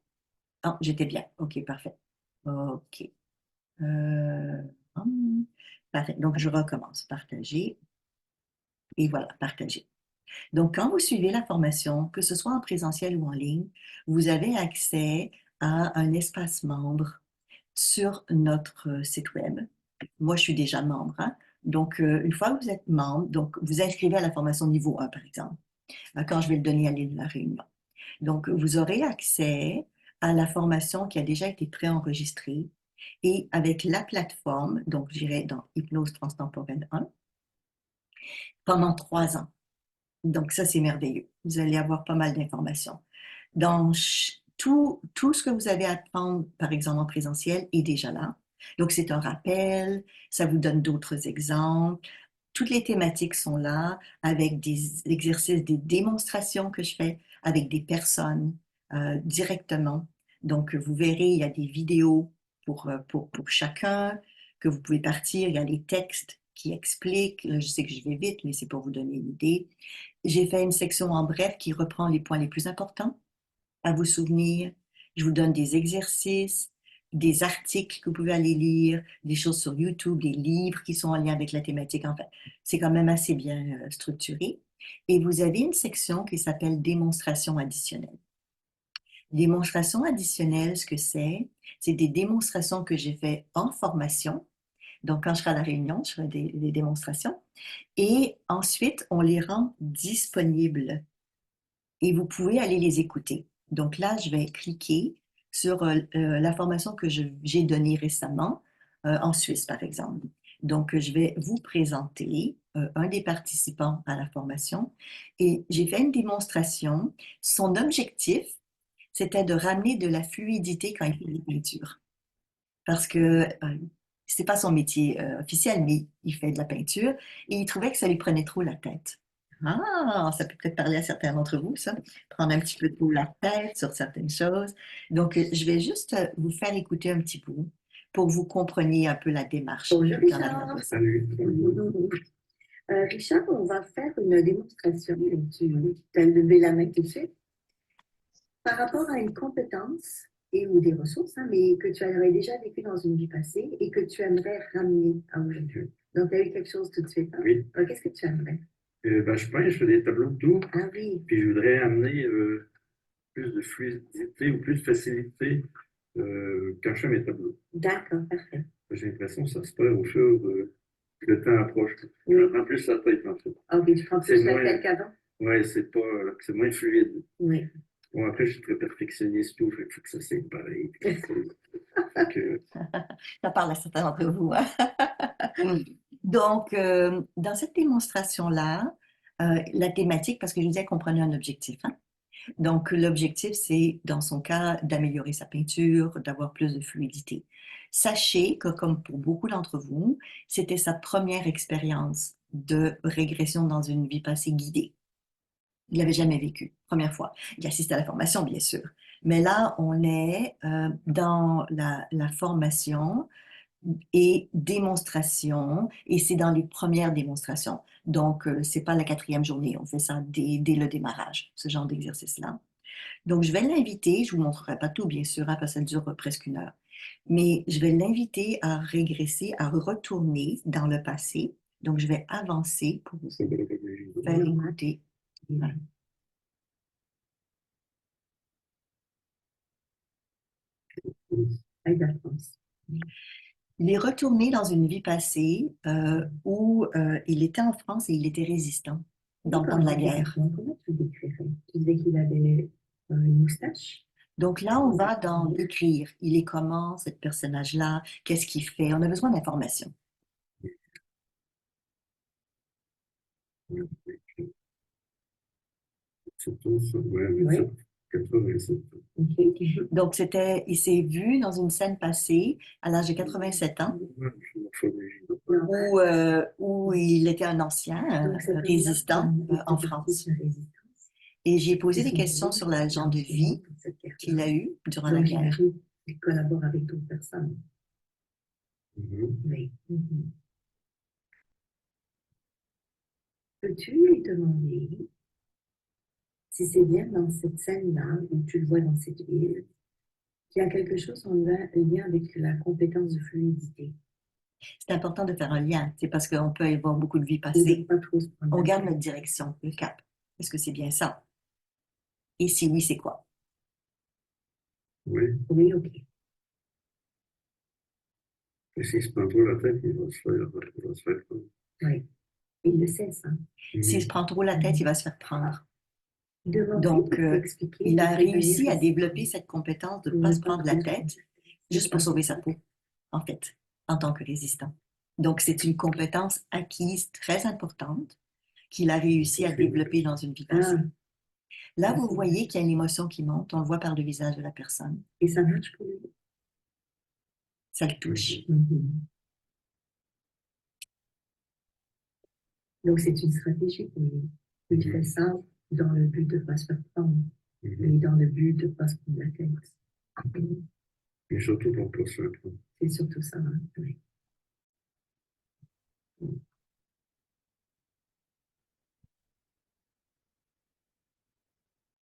Ah, j'étais bien. OK, parfait. OK. Euh, hum, parfait. Donc, je recommence. Partager. Et voilà, partager. Donc, quand vous suivez la formation, que ce soit en présentiel ou en ligne, vous avez accès à un espace membre sur notre site web. Moi, je suis déjà membre. Hein. Donc, une fois que vous êtes membre, donc vous inscrivez à la formation niveau 1, par exemple, quand je vais le donner à l'île de la Réunion. Donc, vous aurez accès à la formation qui a déjà été préenregistrée et avec la plateforme, donc j'irai dans Hypnose Transtemporelle 1, pendant 3 ans. Donc, ça, c'est merveilleux. Vous allez avoir pas mal d'informations. Dans tout ce que vous avez à apprendre, par exemple en présentiel, est déjà là. Donc, c'est un rappel, ça vous donne d'autres exemples. Toutes les thématiques sont là avec des exercices, des démonstrations que je fais avec des personnes directement. Donc, vous verrez, il y a des vidéos pour chacun que vous pouvez partir. Il y a les textes qui expliquent. Là, je sais que je vais vite, mais c'est pour vous donner une idée. J'ai fait une section en bref qui reprend les points les plus importants à vous souvenir. Je vous donne des exercices, des articles que vous pouvez aller lire, des choses sur YouTube, des livres qui sont en lien avec la thématique. Enfin, c'est quand même assez bien structuré. Et vous avez une section qui s'appelle démonstration additionnelle. Démonstration additionnelle, ce que c'est des démonstrations que j'ai fait en formation. Donc, quand je serai à la réunion, je ferai des démonstrations. Et ensuite, on les rend disponibles et vous pouvez aller les écouter. Donc là, je vais cliquer sur la formation que j'ai donnée récemment en Suisse, par exemple. Donc, je vais vous présenter un des participants à la formation et j'ai fait une démonstration. Son objectif, c'était de ramener de la fluidité quand il fait des peintures. Parce que c'est pas son métier officiel, mais il fait de la peinture et il trouvait que ça lui prenait trop la tête. Ah, ça peut peut-être parler à certains d'entre vous, ça. Prendre un petit peu trop la tête sur certaines choses. Donc, je vais juste vous faire écouter un petit bout pour que vous compreniez un peu la démarche.
Bonjour Richard. Salut. Richard, on va faire une démonstration. Tu as levé la main tout de suite. Par rapport à une compétence et ou des ressources, hein, mais que tu aurais déjà vécu dans une vie passée et que tu aimerais ramener à aujourd'hui. Donc, tu as eu quelque chose tout de suite. Hein? Oui. Alors, qu'est-ce que tu aimerais?
Je peins, je fais des tableaux de tout.
Ah oui.
Puis je voudrais amener plus de fluidité ou plus de facilité quand je fais mes tableaux.
D'accord, parfait.
J'ai l'impression que ça se perd au fur que le temps approche.
Oui.
Je prends plus la tête, en fait.
Ok, je prends
C'est
plus la
moins,
tête qu'avant.
ouais, c'est moins fluide.
Oui.
Bon, après, je suis très perfectionniste, tout, fait qu'il faut que ça soit pareil. Fait que,
Ça parle à certains d'entre vous, hein. Donc, dans cette démonstration-là, la thématique, parce que je disais qu'on prenait un objectif, hein. Donc, l'objectif, c'est, dans son cas, d'améliorer sa peinture, d'avoir plus de fluidité. Sachez que, comme pour beaucoup d'entre vous, c'était sa première expérience de régression dans une vie passée guidée. Il l'avait jamais vécu, première fois. Il assiste à la formation, bien sûr. Mais là, on est dans la formation et démonstration, et c'est dans les premières démonstrations. Donc, c'est pas la 4e journée, on fait ça dès le démarrage, ce genre d'exercice-là. Donc, je vais l'inviter, je vous montrerai pas tout, bien sûr, hein, parce que ça dure presque 1 heure, mais je vais l'inviter à régresser, à retourner dans le passé. Donc, je vais avancer pour vous
c'est de la pédagogie.
faire écouter. Voilà.
Avec la France.
Il est retourné dans une vie passée où il était en France et il était résistant dans le temps de la guerre.
Comment tu décrirais? Tu disais qu'il avait une moustache?
Donc là, on va dans décrire. Il est comment, ce personnage-là? Qu'est-ce qu'il fait? On a besoin d'informations.
C'est tout ça, ouais,
Oui.
87.
Ok.
Donc, il s'est vu dans une scène passée à l'âge de 87 ans
Ouais, je suis morphologie.
où il était un ancien
Donc, cet homme-là,
résistant
il
en
faisait partie
France.
de la résistance.
Et j'ai posé
C'est
des
son
questions
boulot,
sur le genre de
finalement,
vie
pour cette guerre-là.
qu'il a eue durant la
Donc,
guerre.
j'imagine qu'il collabore avec d'autres personnes.
Mhm.
Oui. Mhm. Peux-tu lui demander si c'est bien dans cette scène-là, où tu le vois dans cette ville, qu'il y a quelque chose en lien avec la compétence de fluidité?
C'est important de faire un lien, c'est parce qu'on peut y avoir beaucoup de vies
Et de
passées.
pas trop se prendre
On
la
garde
tête.
notre direction, le cap. Est-ce que c'est bien ça? Et si oui, c'est quoi?
Oui.
Oui, ok.
Et s'il se prend trop la tête, il va se faire prendre.
Oui. Il le sait, ça.
S'il se prend trop la tête, il va se faire prendre.
Demander
Donc,
pour expliquer
il
de
a
quelle manière
réussi à
il
développer cette compétence de ne
ne
pas se
pas
prendre la
trop se
tête
prendre la tête.
juste pour sauver sa peau, en fait, en tant que résistant. Donc, c'est une compétence acquise très importante qu'il a réussi à développer dans une vie passée.
Ah,
Là, vous voyez qu'il y a une émotion qui monte, on le voit par le visage de la personne.
et ça marche pour lui.
Ça le touche.
Mhm. Donc, c'est une stratégie pour lui. Il fait ça dans le but de ne pas se faire prendre et dans le but de ne pas se prendre la tête.
Et surtout pour pas se faire prendre.
C'est surtout ça, hein. Oui.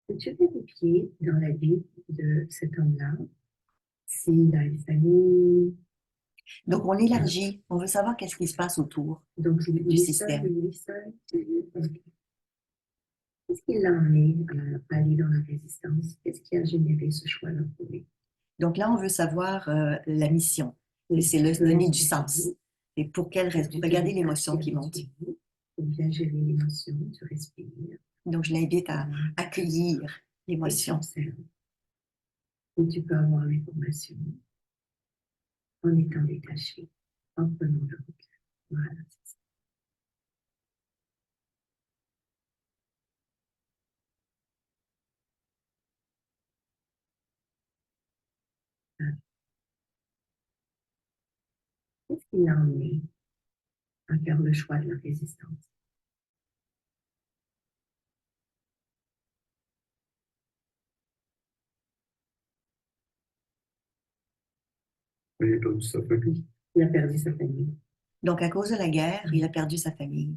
Peux-tu vérifier dans la vie de cet homme-là s'il a une famille?
Donc, on élargit, on veut savoir qu'est-ce qui se passe autour
Donc,
du
il est
système.
seul, il est seul. Ok. Qu'est-ce qui l'a amené à aller dans la résistance? Qu'est-ce qui a généré ce choix-là pour lui?
Donc là, on veut savoir la mission.
Oui,
C'est
tu peux
donner du
expliquer.
sens. Et pour quelle raison?
Tu te
Regardez
détaches,
l'émotion
tu
qui
es
monte.
habitué. Tu bien gérer l'émotion, tu respires.
Donc, je l'invite à accueillir
Et tu
l'émotion.
observes. Et tu peux avoir l'information en étant détaché, en prenant le recul. Voilà, c'est ça. Qu'est-ce qui l'a amené à faire le choix de la résistance?
Il a perdu sa famille.
Il a perdu sa famille.
Donc, à cause de la guerre, il a perdu sa famille.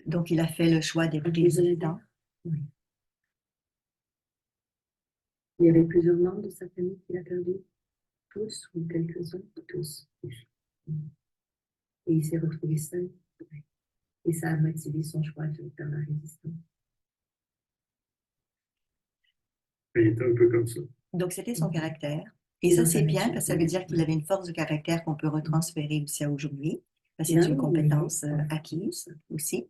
Donc, il a fait le choix d'être
À cause de la
résistant.
guerre? Oui. Il y avait plusieurs membres de sa famille qu'il a perdu. Tous ou quelques-uns? Tous. Et il s'est retrouvé seul. Et ça a motivé son choix de faire la résistance.
Il était un peu comme ça.
Donc, c'était son
Mhm.
caractère. Et
Et
ça,
dans sa
c'est bien
nature.
parce que ça veut dire qu'il avait une force de caractère qu'on peut retransférer aussi à aujourd'hui. Parce que c'est
Là,
une
oui.
compétence acquise aussi.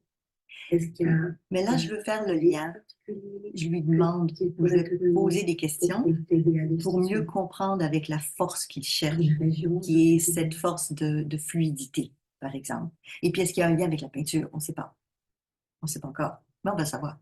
Est-ce qu'il y a
Mais là, je
un
veux faire le
trait
lien.
particulier
Je lui demande,
qu'il
ou je
pourrait
vais
te donner
poser des questions
pour t'aider à
pour mieux
décider?
comprendre avec la force qu'il cherche,
Une région
qui est cette
particulière?
force de fluidité, par exemple. Et puis, est-ce qu'il y a un lien avec la peinture? On ne sait pas. On ne sait pas encore. Mais on va savoir.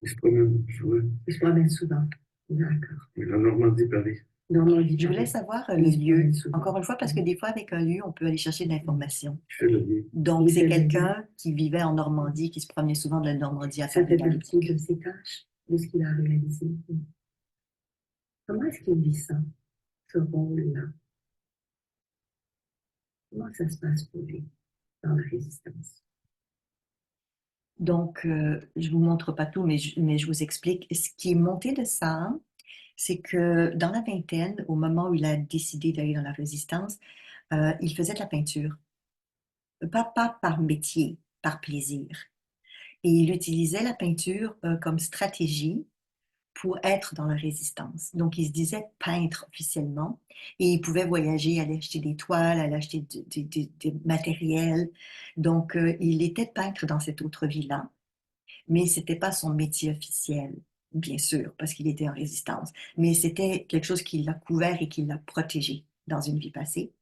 Il se promène, ouais.
Il se promène souvent. D'accord.
La Normandie, Paris.
Normandie,
Je voulais
Paris.
savoir
Et
le
il se promène
lieu.
souvent.
Encore une fois, parce que des fois, avec un lieu, on peut aller chercher de l'information.
Je fais le lien.
Donc,
Il
c'est
fait le lien.
quelqu'un qui vivait en Normandie, qui se promenait souvent de la Normandie à
Ça fait
Paris à
partie
l'époque.
de ses tâches, de ce qu'il a réalisé. Comment est-ce qu'il vit ça, ce rôle-là? Comment ça se passe pour lui dans la résistance?
Donc, je vous montre pas tout, mais je vous explique. Ce qui est monté de ça, c'est que dans la vingtaine, au moment où il a décidé d'aller dans la résistance, il faisait de la peinture. Pas par métier, par plaisir. Et il utilisait la peinture comme stratégie pour être dans la résistance. Donc, il se disait peintre officiellement et il pouvait voyager, aller acheter des toiles, aller acheter du matériel. Donc, il était peintre dans cette autre vie-là, mais c'était pas son métier officiel, bien sûr, parce qu'il était en résistance. Mais c'était quelque chose qui l'a couvert et qui l'a protégé dans une vie passée.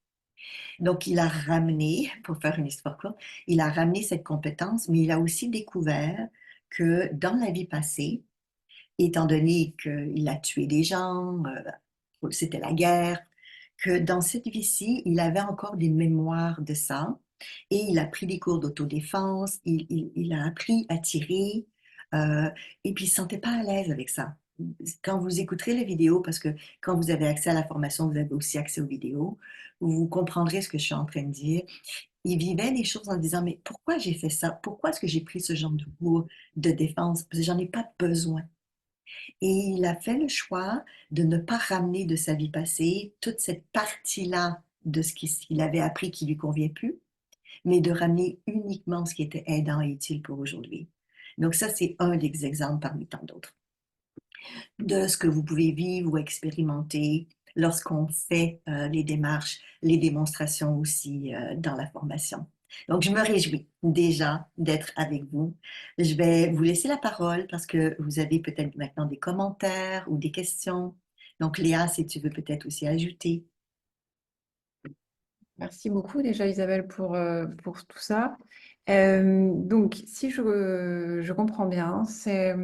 Donc, il a ramené, pour faire une histoire courte, il a ramené cette compétence, mais il a aussi découvert que dans la vie passée, étant donné qu'il a tué des gens, c'était la guerre, que dans cette vie-ci, il avait encore des mémoires de ça et il a pris des cours d'autodéfense, il a appris à tirer et puis il ne se sentait pas à l'aise avec ça. Quand vous écouterez les vidéos, parce que quand vous avez accès à la formation, vous avez aussi accès aux vidéos, vous comprendrez ce que je suis en train de dire. Il vivait des choses en disant, mais pourquoi j'ai fait ça? Pourquoi est-ce que j'ai pris ce genre de cours de défense? Parce que j'en ai pas besoin. Et il a fait le choix de ne pas ramener de sa vie passée toute cette partie-là de ce qu'il avait appris qui lui convient plus, mais de ramener uniquement ce qui était aidant et utile pour aujourd'hui. Donc ça, c'est un des exemples parmi tant d'autres de ce que vous pouvez vivre ou expérimenter lorsqu'on fait les démarches, les démonstrations aussi dans la formation. Donc, je me réjouis déjà d'être avec vous. Je vais vous laisser la parole parce que vous avez peut-être maintenant des commentaires ou des questions. Donc, Léa, si tu veux peut-être aussi ajouter.
Merci beaucoup déjà Isabelle pour tout ça. Donc, si je comprends bien, c'est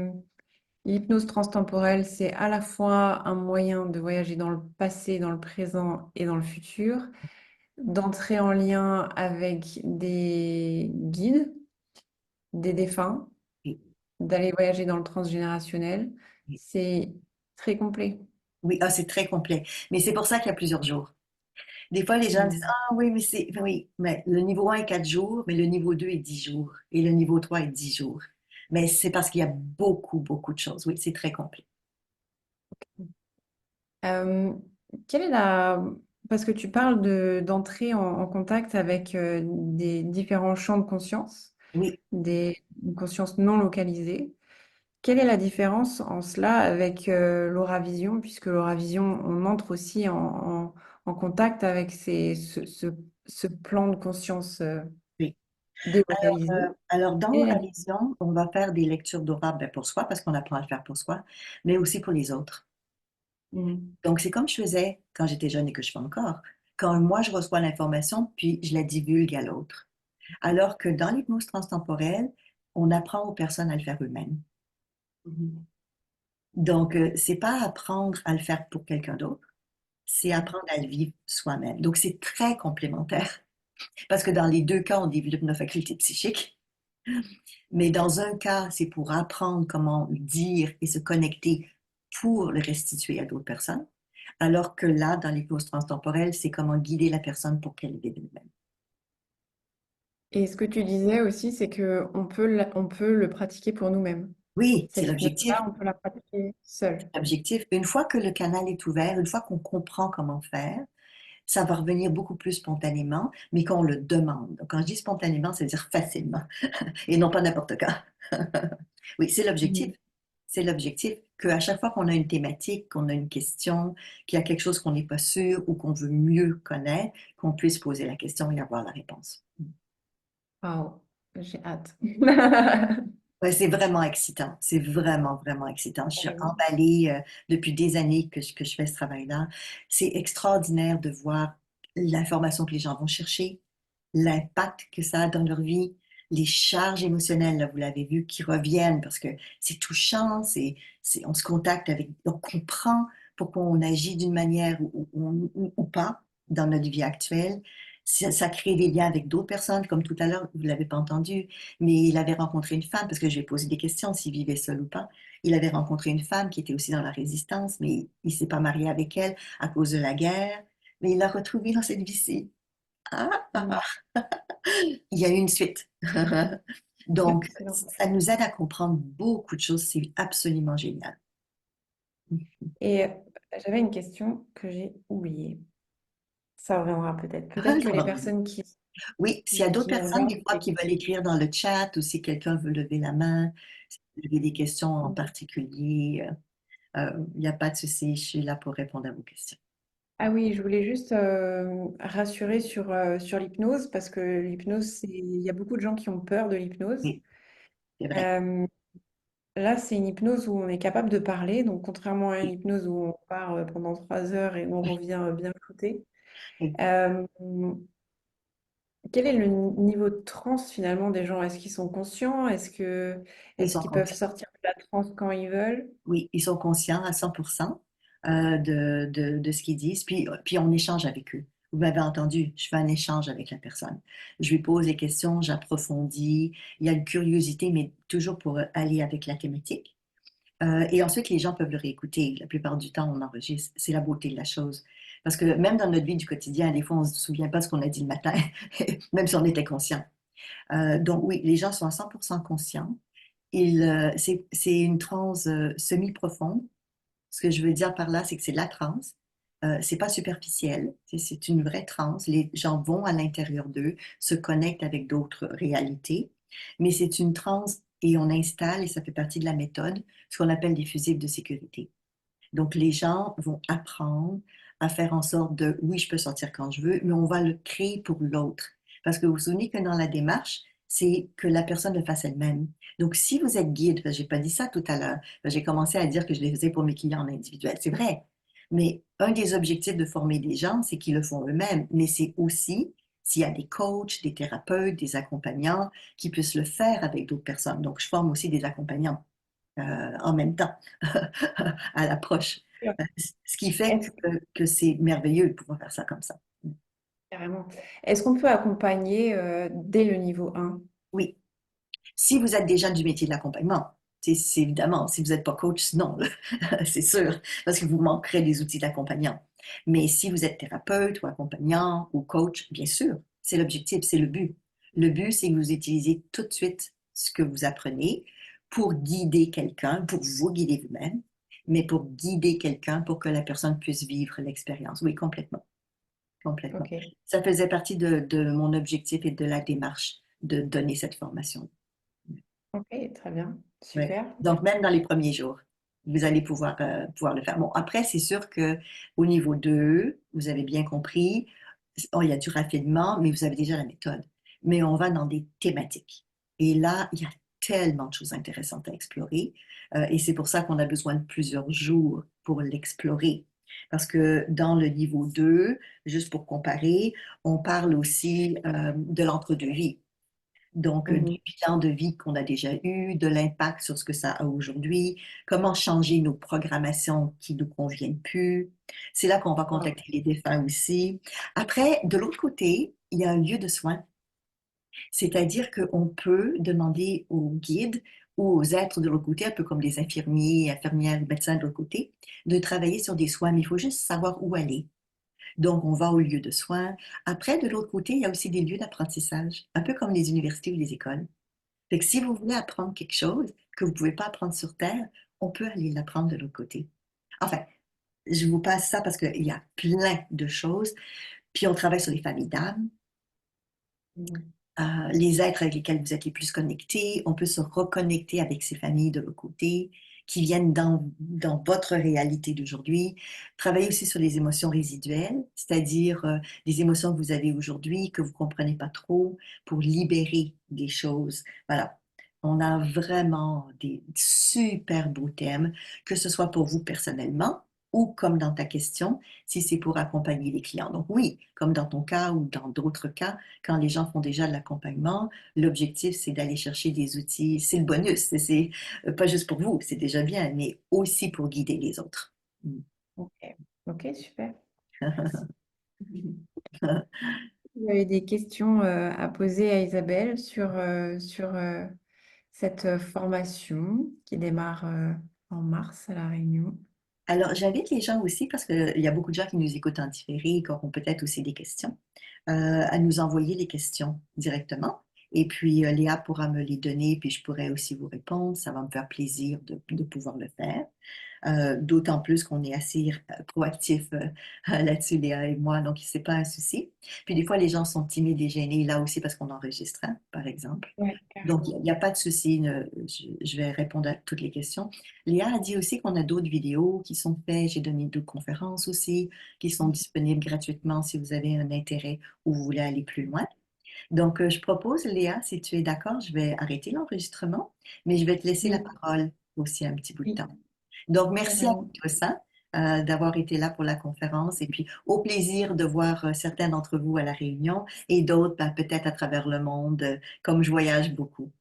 l'hypnose transtemporelle, c'est à la fois un moyen de voyager dans le passé, dans le présent et dans le futur, d'entrer en lien avec des guides, des défunts,
Oui,
d'aller voyager dans le transgénérationnel.
oui.
C'est très complet.
Oui, ah, c'est très complet. Mais c'est pour ça qu'il y a plusieurs jours. Des fois, les gens disent,
Mm.
ah oui, mais oui, mais le niveau 1 est 4 jours, mais le niveau 2 est 10 jours, et le niveau 3 est 10 jours. Mais c'est parce qu'il y a beaucoup, beaucoup de choses. Oui, c'est très complet.
Euh, quelle est la... Parce que tu parles d'entrer en contact avec des différents champs de conscience,
Oui,
une conscience non localisée. Quelle est la différence en cela avec l'Auravision, puisque l'Auravision, on entre aussi en contact avec ce plan de conscience
oui.
délocalisé.
Alors, dans
Quelle est
la
la...
vision, on va faire des lectures d'aura ben, pour soi, parce qu'on apprend à le faire pour soi, mais aussi pour les autres.
Mhm.
Donc, c'est comme je faisais quand j'étais jeune et que je fais encore. Quand moi, je reçois l'information, puis je la divulgue à l'autre. Alors que dans l'hypnose transtemporelle, on apprend aux personnes à le faire eux-mêmes.
Mhm.
Donc, c'est pas apprendre à le faire pour quelqu'un d'autre, c'est apprendre à le vivre soi-même. Donc, c'est très complémentaire. Parce que dans les deux cas, on développe nos facultés psychiques. Mais dans un cas, c'est pour apprendre comment dire et se connecter pour le restituer à d'autres personnes. Alors que là, dans l'hypnose transtemporelle, c'est comment guider la personne pour qu'elle vive elle-même.
Et ce que tu disais aussi, c'est on peut le pratiquer pour nous-mêmes.
Oui, c'est
Cette
l'objectif.
hypnose-là, on peut la pratiquer seule.
L'objectif, une fois que le canal est ouvert, une fois qu'on comprend comment faire, ça va revenir beaucoup plus spontanément, mais qu'on le demande. Donc, quand je dis spontanément, ça veut dire facilement et non pas n'importe quand. Oui, c'est l'objectif.
Mhm.
C'est l'objectif qu'à chaque fois qu'on a une thématique, qu'on a une question, qu'il y a quelque chose qu'on n'est pas sûr ou qu'on veut mieux connaître, qu'on puisse poser la question et avoir la réponse.
Waouh, j'ai hâte.
Ouais, c'est vraiment excitant. C'est vraiment, vraiment excitant. Je suis
Carrément.
emballée depuis des années que je fais ce travail-là. C'est extraordinaire de voir l'information que les gens vont chercher, l'impact que ça a dans leur vie, les charges émotionnelles, là, vous l'avez vu, qui reviennent parce que c'est touchant, on se contacte avec, on comprend pourquoi on agit d'une manière ou pas dans notre vie actuelle. Ça crée des liens avec d'autres personnes, comme tout à l'heure, vous ne l'avez pas entendu, mais il avait rencontré une femme, parce que je lui ai posé des questions s'il vivait seul ou pas. Il avait rencontré une femme qui était aussi dans la résistance, mais il ne s'est pas marié avec elle à cause de la guerre, mais il l'a retrouvée dans cette vie-ci. Ah, ah,
Mhm.
ah. Il y a eu une suite. Donc,
Excellent.
ça nous aide à comprendre beaucoup de choses. C'est absolument génial.
Et j'avais une question que j'ai oubliée. Ça reviendra peut-être.
Ah,
Peut-être que
ça
les
va revenir.
personnes
Oui, s'il y a d'autres
qui nous
personnes,
regardent,
des fois, qui veulent écrire dans le chat ou si quelqu'un veut lever la main, si vous avez des questions en particulier, il n'y a pas de souci, je suis là pour répondre à vos questions.
ah oui, je voulais juste rassurer sur l'hypnose parce que l'hypnose, il y a beaucoup de gens qui ont peur de l'hypnose.
Oui, c'est vrai.
Euh, Là, c'est une hypnose où on est capable de parler, donc contrairement à une hypnose où on part pendant 3 heures et on revient bien shooté.
Oui,
Euh, Quel est le niveau de transe finalement des gens? Est-ce qu'ils sont conscients?
ils
Est-ce
sont
qu'ils peuvent
conscients.
sortir de la transe quand ils veulent?
Oui, ils sont conscients à 100% de ce qu'ils disent, puis on échange avec eux. Vous m'avez entendu, je fais un échange avec la personne. Je lui pose des questions, j'approfondis. Il y a une curiosité, mais toujours pour aller avec la thématique. Et ensuite, les gens peuvent le réécouter. La plupart du temps, on enregistre. C'est la beauté de la chose. Parce que même dans notre vie du quotidien, des fois, on ne se souvient pas de ce qu'on a dit le matin, même si on était conscient. Donc oui, les gens sont à 100% conscients. C'est une transe semi-profonde. Ce que je veux dire par là, c'est que c'est de la transe. C'est pas superficiel, c'est une vraie transe. Les gens vont à l'intérieur d'eux, se connectent avec d'autres réalités, mais c'est une transe et on installe, et ça fait partie de la méthode, ce qu'on appelle des fusibles de sécurité. Donc les gens vont apprendre à faire en sorte de, oui, je peux sortir quand je veux, mais on va le créer pour l'autre. Parce que vous vous souvenez que dans la démarche, c'est que la personne le fasse elle-même. Donc, si vous êtes guide, j'ai pas dit ça tout à l'heure, j'ai commencé à dire que je les faisais pour mes clients en individuel, c'est vrai. Mais un des objectifs de former des gens, c'est qu'ils le font eux-mêmes. Mais c'est aussi s'il y a des coachs, des thérapeutes, des accompagnants qui puissent le faire avec d'autres personnes. Donc, je forme aussi des accompagnants en même temps à l'approche. Ce qui fait
Est-ce,
que c'est merveilleux de pouvoir faire ça comme ça.
carrément. Est-ce qu'on peut accompagner dès le niveau 1?
Oui, si vous êtes déjà du métier de l'accompagnement, c'est évidemment, si vous n'êtes pas coach, non, c'est sûr, parce que vous manquerez des outils d'accompagnant. Mais si vous êtes thérapeute ou accompagnant ou coach, bien sûr, c'est l'objectif, c'est le but. Le but, c'est que vous utilisez tout de suite ce que vous apprenez pour guider quelqu'un, pour vous guider vous-même, mais pour guider quelqu'un pour que la personne puisse vivre l'expérience. Oui, complètement, complètement.
Ok,
Ça faisait partie de mon objectif et de la démarche de donner cette formation.
ok, très bien,
Ouais.
super.
Donc, même dans les premiers jours, vous allez pouvoir le faire. Bon, après, c'est sûr que au niveau 2, vous avez bien compris, oh, il y a du raffinement, mais vous avez déjà la méthode. Mais on va dans des thématiques. Et là, il y a tellement de choses intéressantes à explorer. Et c'est pour ça qu'on a besoin de plusieurs jours pour l'explorer. Parce que dans le niveau 2, juste pour comparer, on parle aussi de l'entre-deux-vie. Donc,
Mhm.
du bilan de vie qu'on a déjà eu, de l'impact sur ce que ça a aujourd'hui, comment changer nos programmations qui ne nous conviennent plus. C'est là qu'on va
Wow.
contacter les défunts aussi. Après, de l'autre côté, il y a un lieu de soins, c'est-à-dire qu'on peut demander aux guides ou aux êtres de l'autre côté, un peu comme des infirmiers, infirmières, médecins de l'autre côté, de travailler sur des soins, mais il faut juste savoir où aller. Donc, on va au lieu de soins. Après, de l'autre côté, il y a aussi des lieux d'apprentissage, un peu comme les universités ou les écoles. Fait que si vous voulez apprendre quelque chose que vous ne pouvez pas apprendre sur Terre, on peut aller l'apprendre de l'autre côté. Enfin, je vous passe ça parce qu'il y a plein de choses. Puis on travaille sur les familles d'âmes, les êtres avec lesquels vous êtes les plus connectés. On peut se reconnecter avec ces familles de vos côtés qui viennent dans votre réalité d'aujourd'hui. Travailler aussi sur les émotions résiduelles, c'est-à-dire des émotions que vous avez aujourd'hui, que vous ne comprenez pas trop, pour libérer des choses. Voilà. On a vraiment des super beaux thèmes, que ce soit pour vous personnellement ou comme dans ta question, si c'est pour accompagner les clients. Donc oui, comme dans ton cas ou dans d'autres cas, quand les gens font déjà de l'accompagnement, l'objectif, c'est d'aller chercher des outils. C'est le bonus. C'est pas juste pour vous, c'est déjà bien, mais aussi pour guider les autres.
Ok, ok, super. Merci. Il y avait des questions à poser à Isabelle sur cette formation qui démarre en mars à La Réunion.
Alors, j'invite les gens aussi, parce qu'il y a beaucoup de gens qui nous écoutent en différé et qui auront peut-être aussi des questions, à nous envoyer les questions directement. Et puis, Léa pourra me les donner, puis je pourrai aussi vous répondre. Ça va me faire plaisir de pouvoir le faire. D'autant plus qu'on est assez proactifs là-dessus, Léa et moi, donc c'est pas un souci. Puis des fois, les gens sont timides et gênés là aussi parce qu'on enregistre, hein, par exemple.
Ouais,
Donc, il
carrément.
n'y a pas de souci, je vais répondre à toutes les questions. Léa a dit aussi qu'on a d'autres vidéos qui sont faites. J'ai donné d'autres conférences aussi qui sont disponibles gratuitement si vous avez un intérêt ou vous voulez aller plus loin. Donc, je propose, Léa, si tu es d'accord, je vais arrêter l'enregistrement, mais je vais te laisser la
Oui,
parole aussi un petit bout de
oui,
temps. Donc, merci à vous
carrément.
tous hein, d'avoir été là pour la conférence et puis au plaisir de voir certains d'entre vous à la Réunion et d'autres ben, peut-être à travers le monde, comme je voyage beaucoup.